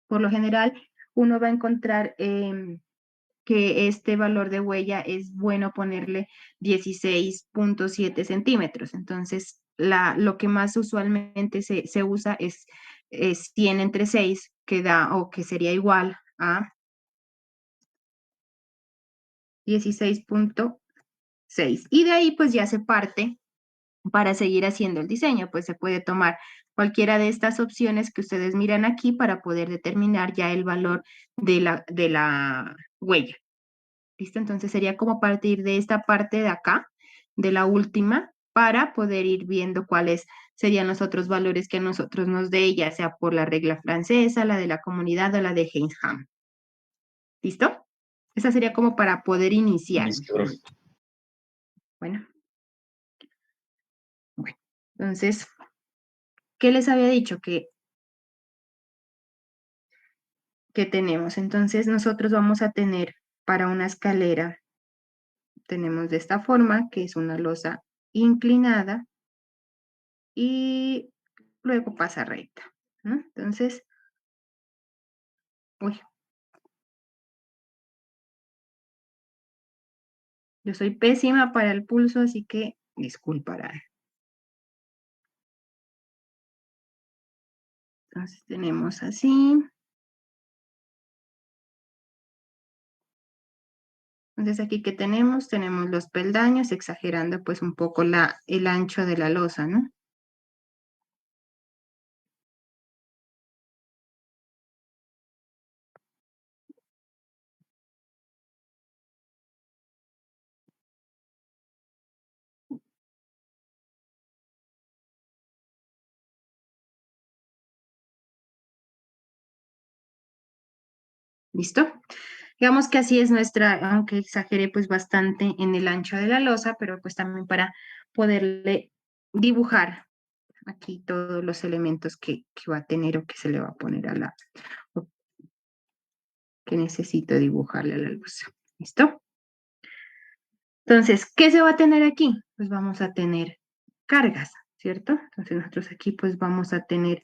[SPEAKER 2] Por lo general, uno va a encontrar que este valor de huella es bueno ponerle 16.7 centímetros. Entonces, lo que más usualmente se usa es 100 entre 6, que da o que sería igual a 16.6. Y de ahí pues ya se parte para seguir haciendo el diseño. Pues se puede tomar cualquiera de estas opciones que ustedes miran aquí para poder determinar ya el valor de la huella. ¿Listo? Entonces sería como partir de esta parte de acá, de la última, para poder ir viendo cuáles serían los otros valores que a nosotros nos dé, ya sea por la regla francesa, la de la comunidad o la de Heinz-Ham. ¿Listo? Esa sería como para poder iniciar.
[SPEAKER 3] Listo, profe.
[SPEAKER 2] Bueno, entonces, ¿qué les había dicho? Que que tenemos. Entonces nosotros vamos a tener para una escalera, tenemos de esta forma, que es una losa inclinada y luego pasa recta, ¿no? Entonces, uy, yo soy pésima para el pulso, así que disculparán. Entonces tenemos así. Entonces aquí que tenemos los peldaños, exagerando pues un poco el ancho de la losa, ¿no? ¿Listo? Digamos que así es nuestra, aunque exageré pues bastante en el ancho de la losa, pero pues también para poderle dibujar aquí todos los elementos que va a tener o que se le va a poner o que necesito dibujarle a la losa. ¿Listo? Entonces, ¿qué se va a tener aquí? Pues vamos a tener cargas, ¿cierto? Entonces nosotros aquí pues vamos a tener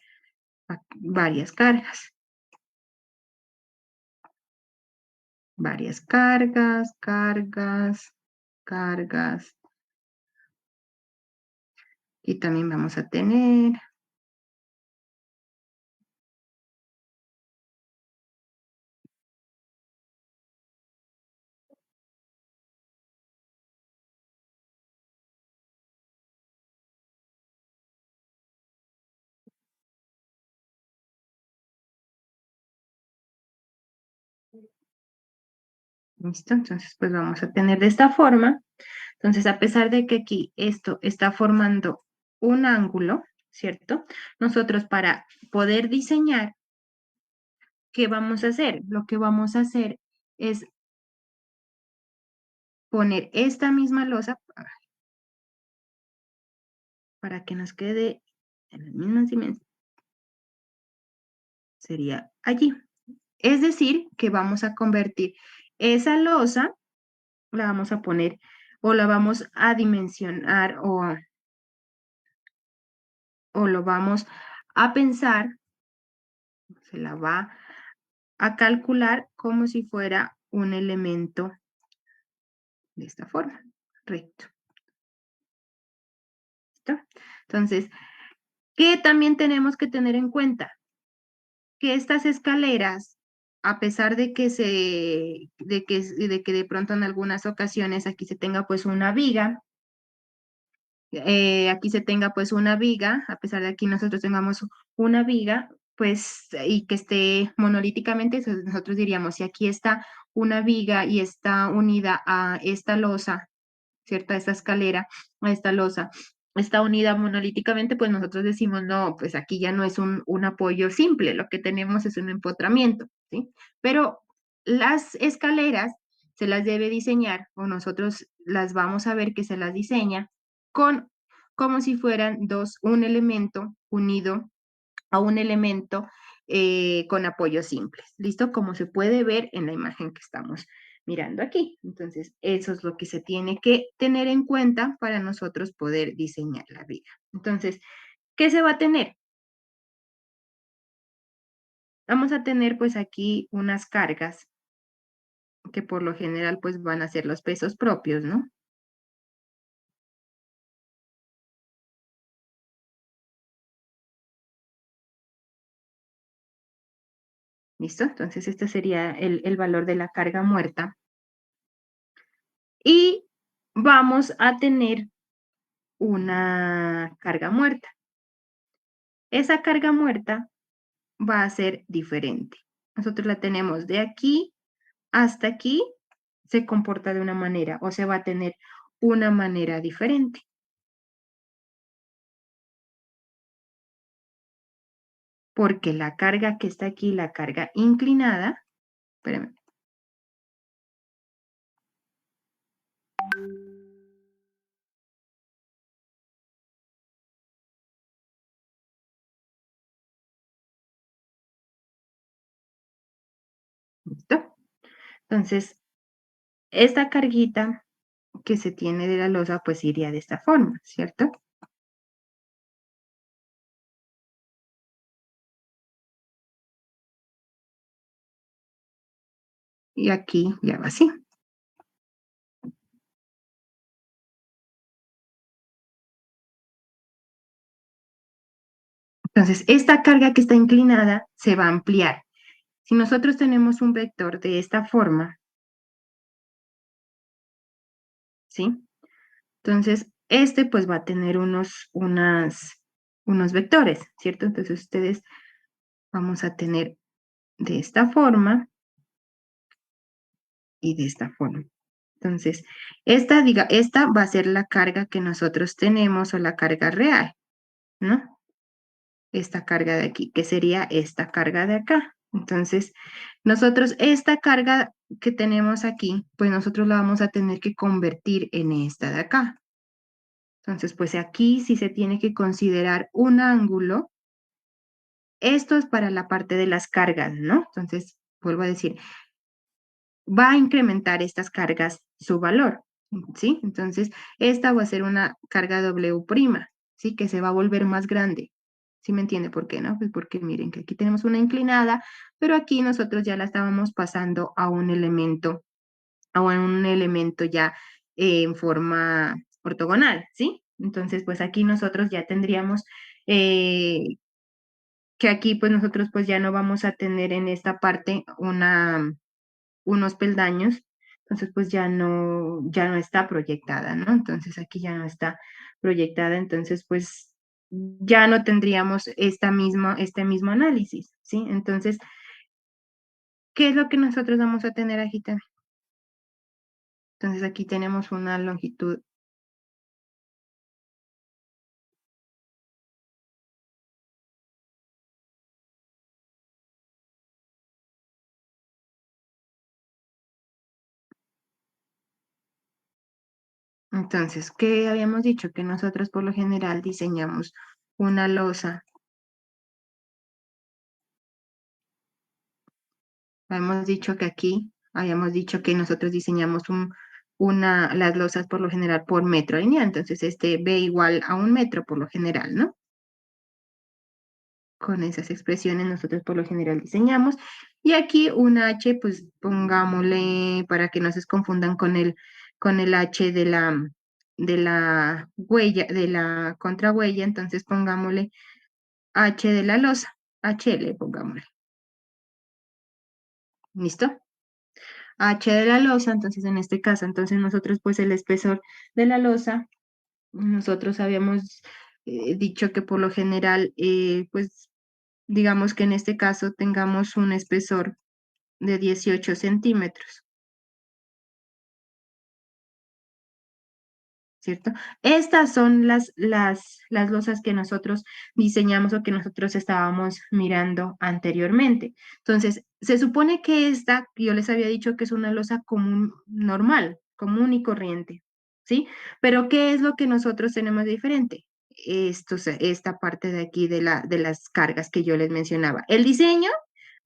[SPEAKER 2] varias cargas. Varias cargas, cargas, cargas. Y también vamos a tener ¿listo? Entonces, pues vamos a tener de esta forma. Entonces, a pesar de que aquí esto está formando un ángulo, ¿cierto? Nosotros para poder diseñar, ¿qué vamos a hacer? Lo que vamos a hacer es poner esta misma losa para que nos quede en las mismas dimensiones. Sería allí. Es decir, que vamos a convertir esa losa, la vamos a poner o la vamos a dimensionar o lo vamos a pensar, se la va a calcular como si fuera un elemento de esta forma, recto. ¿Listo? Entonces, ¿qué también tenemos que tener en cuenta? Que estas escaleras, a pesar de que de pronto en algunas ocasiones aquí se tenga pues una viga, aquí se tenga pues una viga, a pesar de aquí nosotros tengamos una viga, pues y que esté monolíticamente, nosotros diríamos, si aquí está una viga y está unida a esta losa, ¿cierto? A esta escalera, a esta losa, está unida monolíticamente, pues nosotros decimos, no, pues aquí ya no es un apoyo simple, lo que tenemos es un empotramiento, ¿sí? Pero las escaleras se las debe diseñar, o nosotros las vamos a ver que se las diseña con como si fueran un elemento unido a un elemento con apoyos simples. ¿Listo? Como se puede ver en la imagen que estamos mirando aquí. Entonces, eso es lo que se tiene que tener en cuenta para nosotros poder diseñar la viga. Entonces, ¿qué se va a tener? Vamos a tener pues aquí unas cargas que por lo general pues van a ser los pesos propios, ¿no? ¿Listo? Entonces, este sería el valor de la carga muerta. Y vamos a tener una carga muerta. Esa carga muerta va a ser diferente. Nosotros la tenemos de aquí hasta aquí, se comporta de una manera o se va a tener una manera diferente. Porque la carga que está aquí, la carga inclinada, espérame, ¿Listo? Entonces, esta carguita que se tiene de la losa, pues iría de esta forma, ¿cierto? Y aquí ya va así. Entonces, esta carga que está inclinada se va a ampliar. Si nosotros tenemos un vector de esta forma, ¿sí? Entonces, este pues va a tener unos vectores, ¿cierto? Entonces, ustedes vamos a tener de esta forma y de esta forma. Entonces, esta va a ser la carga que nosotros tenemos o la carga real, ¿no? Esta carga de aquí, que sería esta carga de acá. Entonces, nosotros esta carga que tenemos aquí, pues nosotros la vamos a tener que convertir en esta de acá. Entonces, pues aquí sí se tiene que considerar un ángulo. Esto es para la parte de las cargas, ¿no? Entonces, vuelvo a decir, va a incrementar estas cargas su valor, ¿sí? Entonces, esta va a ser una carga W', ¿sí? Que se va a volver más grande. ¿Sí me entiende por qué, no? Pues porque miren que aquí tenemos una inclinada, pero aquí nosotros ya la estábamos pasando a un elemento ya en forma ortogonal, ¿sí? Entonces, pues aquí nosotros ya tendríamos que aquí pues nosotros pues ya no vamos a tener en esta parte unos peldaños, entonces pues ya no está proyectada, ¿no? Entonces aquí ya no está proyectada, entonces pues ya no tendríamos este mismo análisis, ¿sí? Entonces, ¿qué es lo que nosotros vamos a tener aquí también? Entonces aquí tenemos una longitud. Entonces, ¿qué habíamos dicho? Que nosotros por lo general diseñamos una losa. Habíamos dicho que aquí, habíamos dicho que nosotros diseñamos las losas por lo general por metro lineal. Entonces, este B igual a 1 metro por lo general, ¿no? Con esas expresiones nosotros por lo general diseñamos. Y aquí un H, pues pongámosle para que no se confundan con el H de la huella, de la contrahuella. Entonces, pongámosle H de la losa, HL, pongámosle. ¿Listo? H de la losa, entonces en este caso, entonces nosotros pues el espesor de la losa, nosotros habíamos dicho que por lo general, pues digamos que en este caso tengamos un espesor de 18 centímetros, ¿cierto? Estas son las losas que nosotros diseñamos o que nosotros estábamos mirando anteriormente. Entonces, se supone que esta, yo les había dicho que es una losa común, normal, común y corriente, ¿sí? Pero ¿qué es lo que nosotros tenemos de diferente? Esta parte de aquí de las cargas que yo les mencionaba. El diseño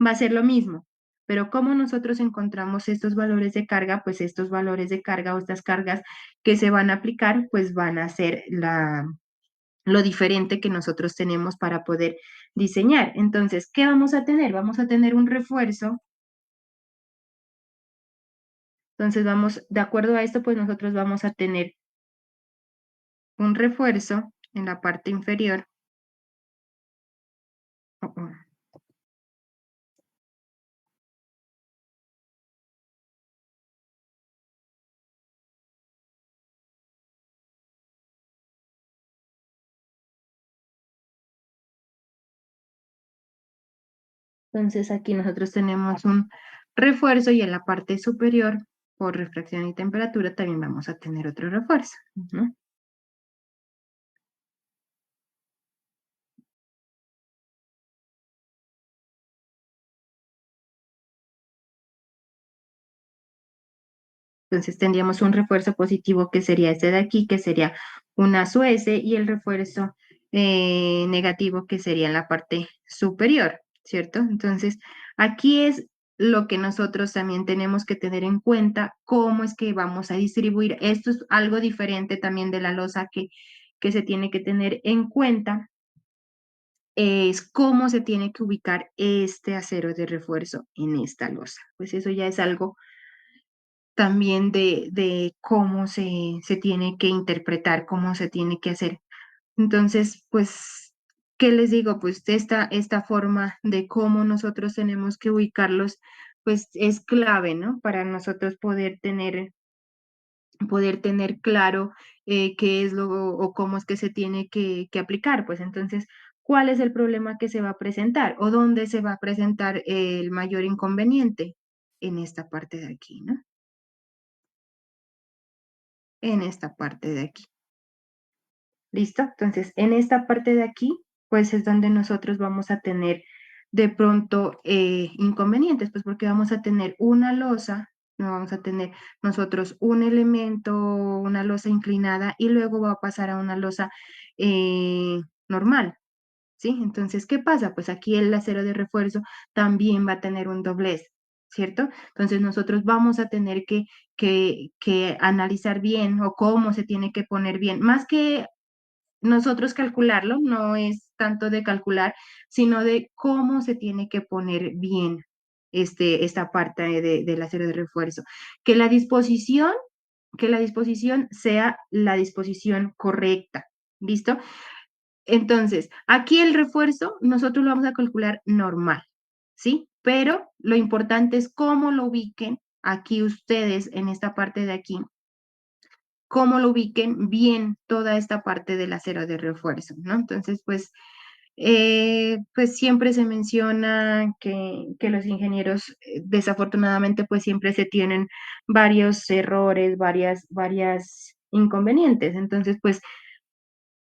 [SPEAKER 2] va a ser lo mismo, pero ¿cómo nosotros encontramos estos valores de carga? Pues estos valores de carga o estas cargas que se van a aplicar, pues van a ser lo diferente que nosotros tenemos para poder diseñar. Entonces, ¿qué vamos a tener? Vamos a tener un refuerzo. Entonces, de acuerdo a esto, pues nosotros vamos a tener un refuerzo en la parte inferior. Oh, oh. Entonces, aquí nosotros tenemos un refuerzo y en la parte superior, por refracción y temperatura, también vamos a tener otro refuerzo, ¿no? Entonces tendríamos un refuerzo positivo que sería este de aquí, que sería una S, y el refuerzo negativo que sería en la parte superior, ¿cierto? Entonces, aquí es lo que nosotros también tenemos que tener en cuenta, cómo es que vamos a distribuir. Esto es algo diferente también de la losa que se tiene que tener en cuenta, es cómo se tiene que ubicar este acero de refuerzo en esta losa. Pues eso ya es algo también de cómo se tiene que interpretar, cómo se tiene que hacer. Entonces, pues, ¿qué les digo? Pues esta forma de cómo nosotros tenemos que ubicarlos, pues es clave, ¿no? Para nosotros poder tener claro qué es lo o cómo es que se tiene que aplicar. Pues entonces, ¿cuál es el problema que se va a presentar o dónde se va a presentar el mayor inconveniente? En esta parte de aquí, ¿no? En esta parte de aquí. ¿Listo? Entonces, en esta parte de aquí, pues es donde nosotros vamos a tener de pronto inconvenientes, pues porque vamos a tener una losa, no vamos a tener nosotros un elemento, una losa inclinada y luego va a pasar a una losa normal, ¿sí? Entonces, ¿qué pasa? Pues aquí el acero de refuerzo también va a tener un doblez, ¿cierto? Entonces, nosotros vamos a tener que analizar bien o cómo se tiene que poner bien, más que nosotros calcularlo, no es tanto de calcular, sino de cómo se tiene que poner bien esta parte del acero de refuerzo. Que la disposición, que la disposición sea la disposición correcta. ¿Listo? Entonces, aquí el refuerzo nosotros lo vamos a calcular normal, ¿sí? Pero lo importante es cómo lo ubiquen aquí ustedes en esta parte de aquí, cómo lo ubiquen bien toda esta parte del acero de refuerzo, ¿no? Entonces, pues siempre se menciona que los ingenieros, desafortunadamente, pues siempre se tienen varios errores, varias inconvenientes. Entonces, pues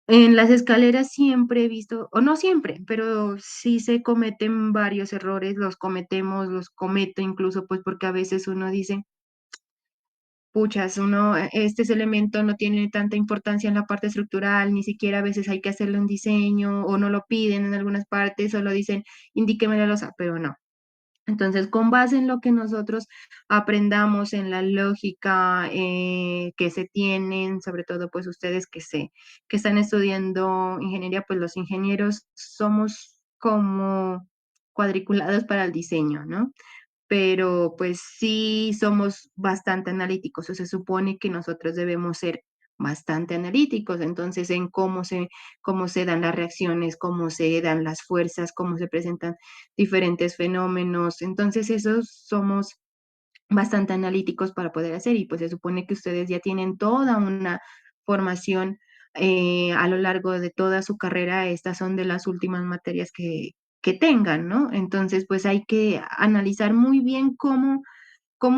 [SPEAKER 2] en las escaleras siempre he visto, o no siempre, pero sí se cometen varios errores, los cometemos, los cometo incluso, pues porque a veces uno dice, puchas, uno, este elemento no tiene tanta importancia en la parte estructural, ni siquiera a veces hay que hacerle un diseño o no lo piden en algunas partes, solo dicen, indíqueme la losa, pero no. Entonces, con base en lo que nosotros aprendamos en la lógica que se tienen, sobre todo pues ustedes que están estudiando ingeniería, pues los ingenieros somos como cuadriculados para el diseño, ¿no? Pero pues sí somos bastante analíticos, o se supone que nosotros debemos ser bastante analíticos, entonces en cómo se dan las reacciones, cómo se dan las fuerzas, cómo se presentan diferentes fenómenos, entonces esos somos bastante analíticos para poder hacer y pues se supone que ustedes ya tienen toda una formación a lo largo de toda su carrera, estas son de las últimas materias que tengan, ¿no? Entonces, pues hay que analizar muy bien cómo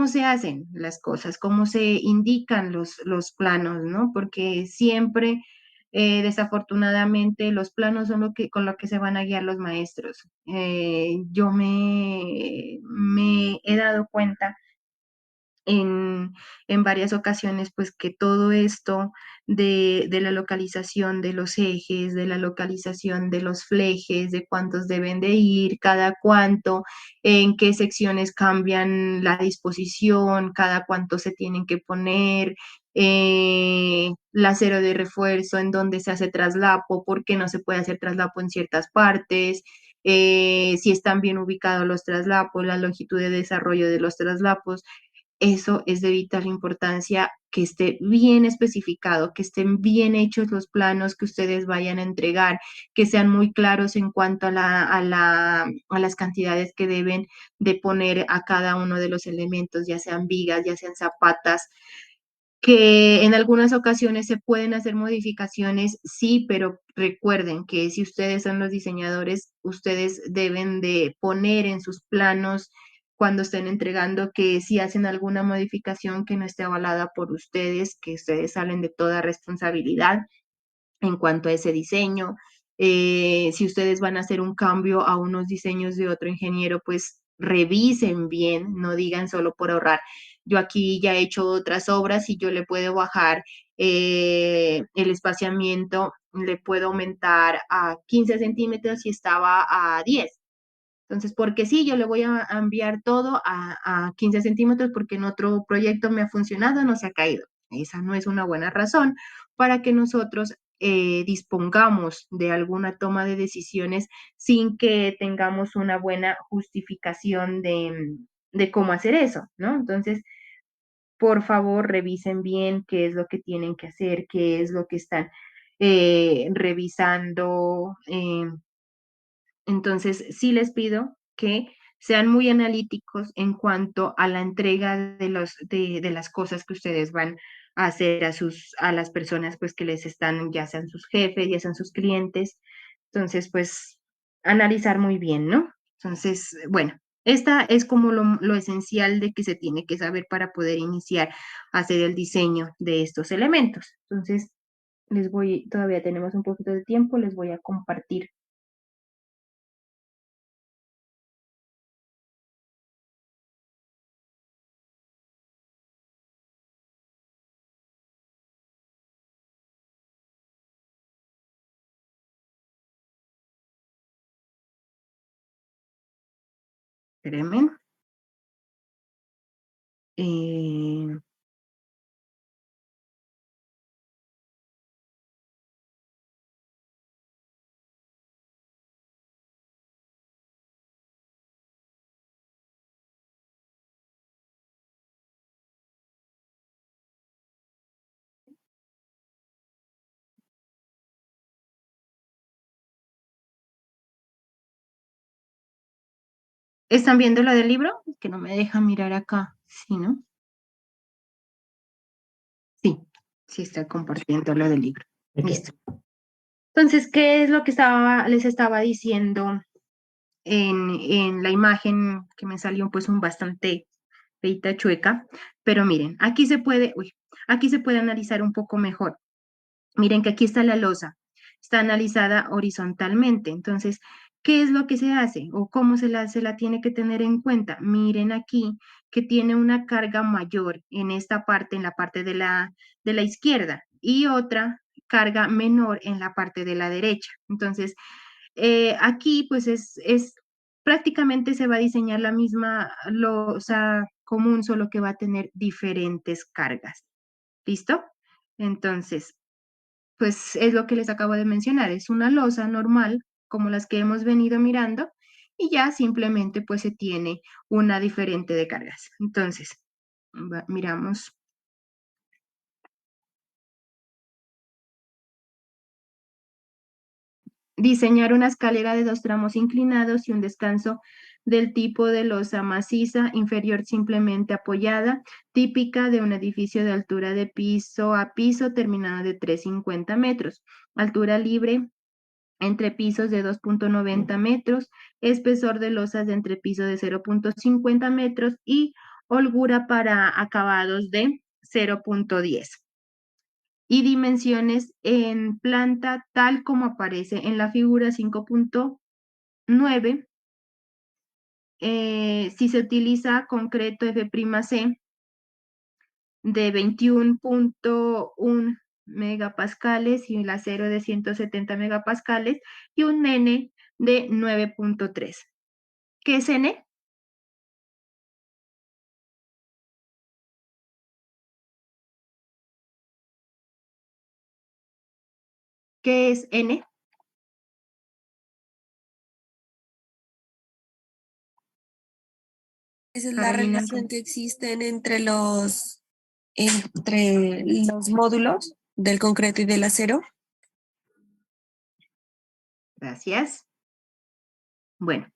[SPEAKER 2] se hacen las cosas, cómo se indican los planos, ¿no? Porque siempre, desafortunadamente, los planos son con lo que se van a guiar los maestros. Yo me he dado cuenta en varias ocasiones, pues que todo esto de la localización de los ejes, de la localización de los flejes, de cuántos deben de ir, cada cuánto, en qué secciones cambian la disposición, cada cuánto se tienen que poner, el acero de refuerzo, en dónde se hace traslapo, por qué no se puede hacer traslapo en ciertas partes, si están bien ubicados los traslapos, la longitud de desarrollo de los traslapos. Eso es de vital importancia que esté bien especificado, que estén bien hechos los planos que ustedes vayan a entregar, que sean muy claros en cuanto a las cantidades que deben de poner a cada uno de los elementos, ya sean vigas, ya sean zapatas, que en algunas ocasiones se pueden hacer modificaciones, sí, pero recuerden que si ustedes son los diseñadores, ustedes deben de poner en sus planos cuando estén entregando que si hacen alguna modificación que no esté avalada por ustedes, que ustedes salen de toda responsabilidad en cuanto a ese diseño. Si ustedes van a hacer un cambio a unos diseños de otro ingeniero, pues revisen bien, no digan solo por ahorrar. Yo aquí ya he hecho otras obras y yo le puedo bajar el espaciamiento, le puedo aumentar a 15 centímetros y estaba a 10. Entonces, porque sí, yo le voy a enviar todo a 15 centímetros porque en otro proyecto me ha funcionado, no se ha caído. Esa no es una buena razón para que nosotros dispongamos de alguna toma de decisiones sin que tengamos una buena justificación de cómo hacer eso, ¿no? Entonces, por favor, revisen bien qué es lo que tienen que hacer, qué es lo que están revisando. Entonces, sí les pido que sean muy analíticos en cuanto a la entrega de las cosas que ustedes van a hacer a las personas pues que les están, ya sean sus jefes, ya sean sus clientes. Entonces, pues, analizar muy bien, ¿no? Entonces, bueno, esta es como lo esencial de que se tiene que saber para poder iniciar a hacer el diseño de estos elementos. Entonces, todavía tenemos un poquito de tiempo, les voy a compartir. Espérenme. Eh, ¿Están viendo lo del libro? Es que no me deja mirar acá. Sí, ¿no? Sí, sí está compartiendo lo del libro.
[SPEAKER 1] ¿De qué?
[SPEAKER 2] Listo. Entonces, ¿qué es lo que les estaba diciendo en la imagen que me salió pues un bastante feita chueca? Pero miren, aquí se puede analizar un poco mejor. Miren que aquí está la losa, está analizada horizontalmente. Entonces, ¿qué es lo que se hace o cómo se la tiene que tener en cuenta? Miren aquí que tiene una carga mayor en esta parte, en la parte de la izquierda y otra carga menor en la parte de la derecha. Entonces, aquí pues es prácticamente se va a diseñar la misma losa común, solo que va a tener diferentes cargas. ¿Listo? Entonces, pues es lo que les acabo de mencionar, es una losa normal como las que hemos venido mirando y ya simplemente pues se tiene una diferente de cargas. Entonces, miramos. Diseñar una escalera de 2 tramos inclinados y un descanso del tipo de losa maciza inferior simplemente apoyada, típica de un edificio de altura de piso a piso terminado de 350 metros, altura libre entre pisos de 2.90 metros, espesor de losas de entrepiso de 0.50 metros y holgura para acabados de 0.10. Y dimensiones en planta tal como aparece en la figura 5.9. Si se utiliza concreto F'C de 21.1 megapascales y el acero de 170 megapascales y un N de 9.3. ¿Qué es N? ¿Qué es N?
[SPEAKER 4] Esa es la
[SPEAKER 2] Carolina.
[SPEAKER 4] relación que existen entre los módulos del concreto y del acero.
[SPEAKER 2] Gracias. Bueno,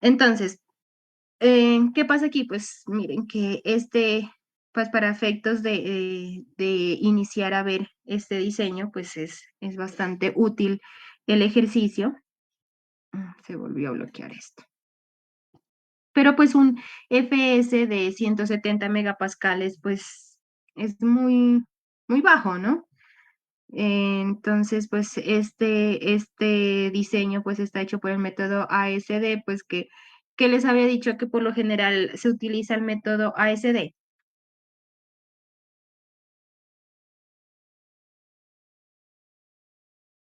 [SPEAKER 2] entonces, ¿qué pasa aquí? Pues miren que pues para efectos de iniciar a ver este diseño, pues es bastante útil el ejercicio. Se volvió a bloquear esto. Pero pues un FS de 170 megapascales, pues es muy bajo, ¿no? Entonces, pues este diseño pues está hecho por el método ASD, pues que les había dicho que por lo general se utiliza el método ASD.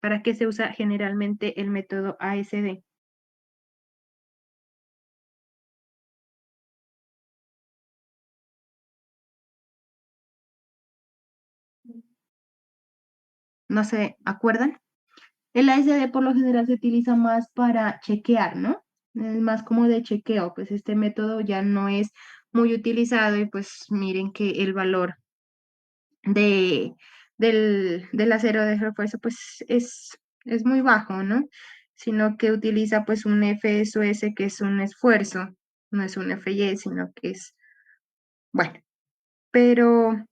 [SPEAKER 2] ¿Para qué se usa generalmente el método ASD? ¿no se acuerdan? El ASD por lo general se utiliza más para chequear, ¿no? Es más como de chequeo, pues este método ya no es muy utilizado y pues miren que el valor de, del acero de refuerzo pues es muy bajo, ¿no? Sino que utiliza pues un FSOS que es un esfuerzo, no es un FY, sino que es, bueno, pero,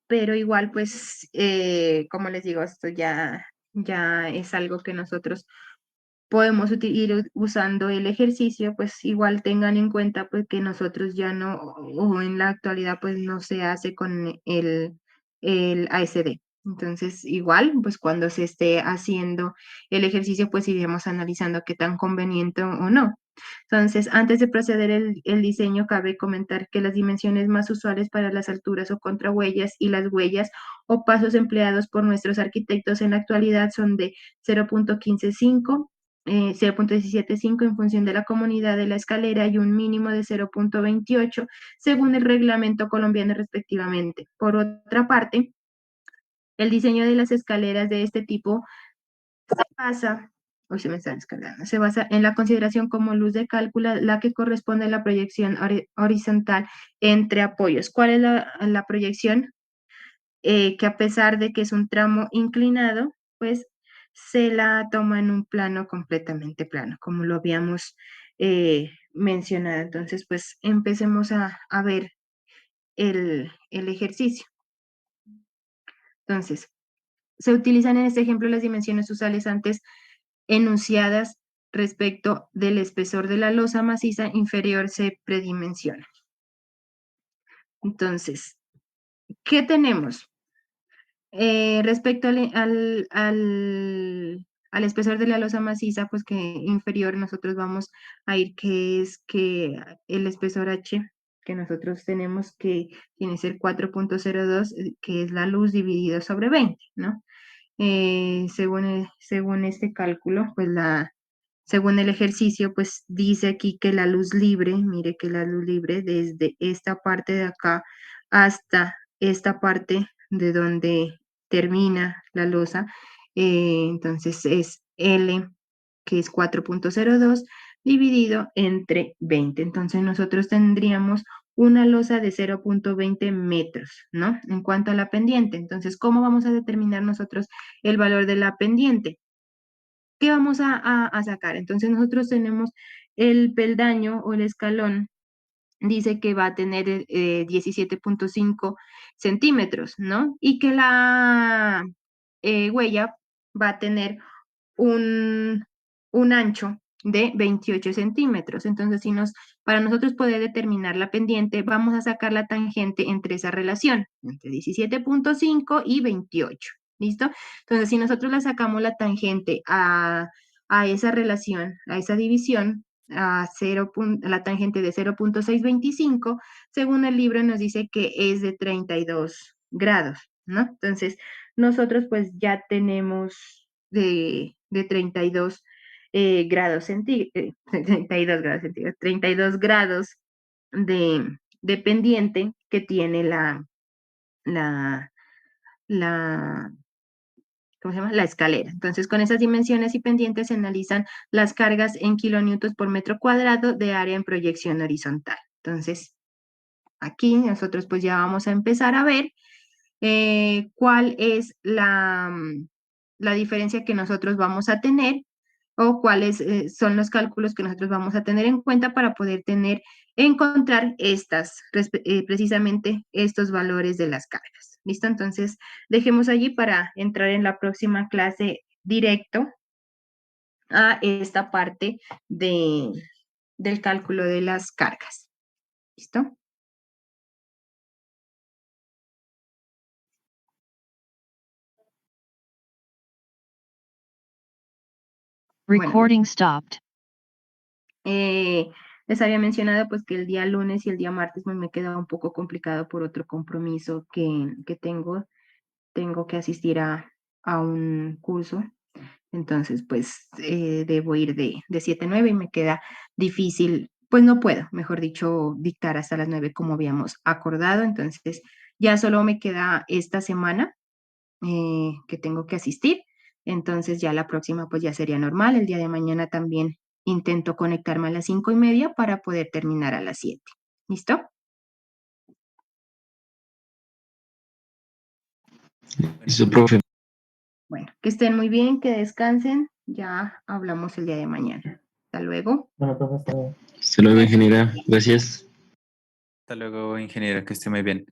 [SPEAKER 2] pero igual pues, como les digo, esto ya es algo que nosotros podemos ir usando el ejercicio, pues igual tengan en cuenta pues que nosotros ya no, o en la actualidad pues no se hace con el ASD. Entonces, igual, pues cuando se esté haciendo el ejercicio, pues iremos analizando qué tan conveniente o no. Entonces, antes de proceder el diseño, cabe comentar que las dimensiones más usuales para las alturas o contrahuellas y las huellas o pasos empleados por nuestros arquitectos en la actualidad son de 0.155, 0.175 en función de la comunidad de la escalera y un mínimo de 0.28 según el reglamento colombiano respectivamente. Por otra parte, el diseño de las escaleras de este tipo basa, hoy se me está descargando, se basa en la consideración como luz de cálculo, la que corresponde a la proyección horizontal entre apoyos. ¿Cuál es la proyección? Que a pesar de que es un tramo inclinado, pues se la toma en un plano completamente plano, como lo habíamos mencionado. Entonces, pues empecemos a ver el ejercicio. Entonces, se utilizan en este ejemplo las dimensiones usuales antes enunciadas respecto del espesor de la losa maciza inferior se predimensiona. Entonces, ¿qué tenemos? Respecto al espesor de la losa maciza, pues que inferior nosotros vamos a ir que es que el espesor H que nosotros tenemos que tiene que ser 4.02, que es la luz dividido sobre 20, ¿no? Según este cálculo, pues según el ejercicio, pues dice aquí que la luz libre, mire que la luz libre desde esta parte de acá hasta esta parte de donde termina la losa, entonces es L, que es 4.02, dividido entre 20. Entonces nosotros tendríamos una losa de 0.20 metros, ¿no? En cuanto a la pendiente. Entonces, ¿cómo vamos a determinar nosotros el valor de la pendiente? ¿Qué vamos a sacar? Entonces nosotros tenemos el peldaño o el escalón, dice que va a tener 17.5 centímetros, ¿no? Y que la huella va a tener un ancho de 28 centímetros. Entonces, para nosotros poder determinar la pendiente, vamos a sacar la tangente entre esa relación, entre 17.5 y 28. ¿Listo? Entonces, si nosotros le sacamos la tangente a esa relación, a esa división, a la tangente de 0.625, según el libro nos dice que es de 32 grados, ¿no? Entonces, nosotros pues ya tenemos de 32 grados centígrados, 32 grados centígrados, 32 grados de pendiente que tiene la, ¿cómo se llama? La escalera. Entonces, con esas dimensiones y pendientes se analizan las cargas en kilonewtons por metro cuadrado de área en proyección horizontal. Entonces, aquí nosotros pues ya vamos a empezar a ver cuál es la diferencia que nosotros vamos a tener o cuáles son los cálculos que nosotros vamos a tener en cuenta para poder encontrar precisamente estos valores de las cargas. ¿Listo? Entonces, dejemos allí para entrar en la próxima clase directo a esta parte del cálculo de las cargas. ¿Listo?
[SPEAKER 5] Recording stopped.
[SPEAKER 2] Les había mencionado pues que el día lunes y el día martes me queda un poco complicado por otro compromiso que tengo. Tengo que asistir a un curso. Entonces, pues debo ir de 7 a 9 y me queda difícil, pues no puedo, mejor dicho, dictar hasta las 9 como habíamos acordado. Entonces, ya solo me queda esta semana que tengo que asistir. Entonces ya la próxima pues ya sería normal. El día de mañana también intento conectarme a las 5:30 para poder terminar a las 7. ¿Listo?
[SPEAKER 6] Listo, profe.
[SPEAKER 2] Bueno, que estén muy bien, que descansen. Ya hablamos el día de mañana. Hasta luego.
[SPEAKER 1] Bueno, profe, hasta luego.
[SPEAKER 6] Hasta luego, ingeniera. Gracias.
[SPEAKER 7] Hasta luego, ingeniero, que esté muy bien.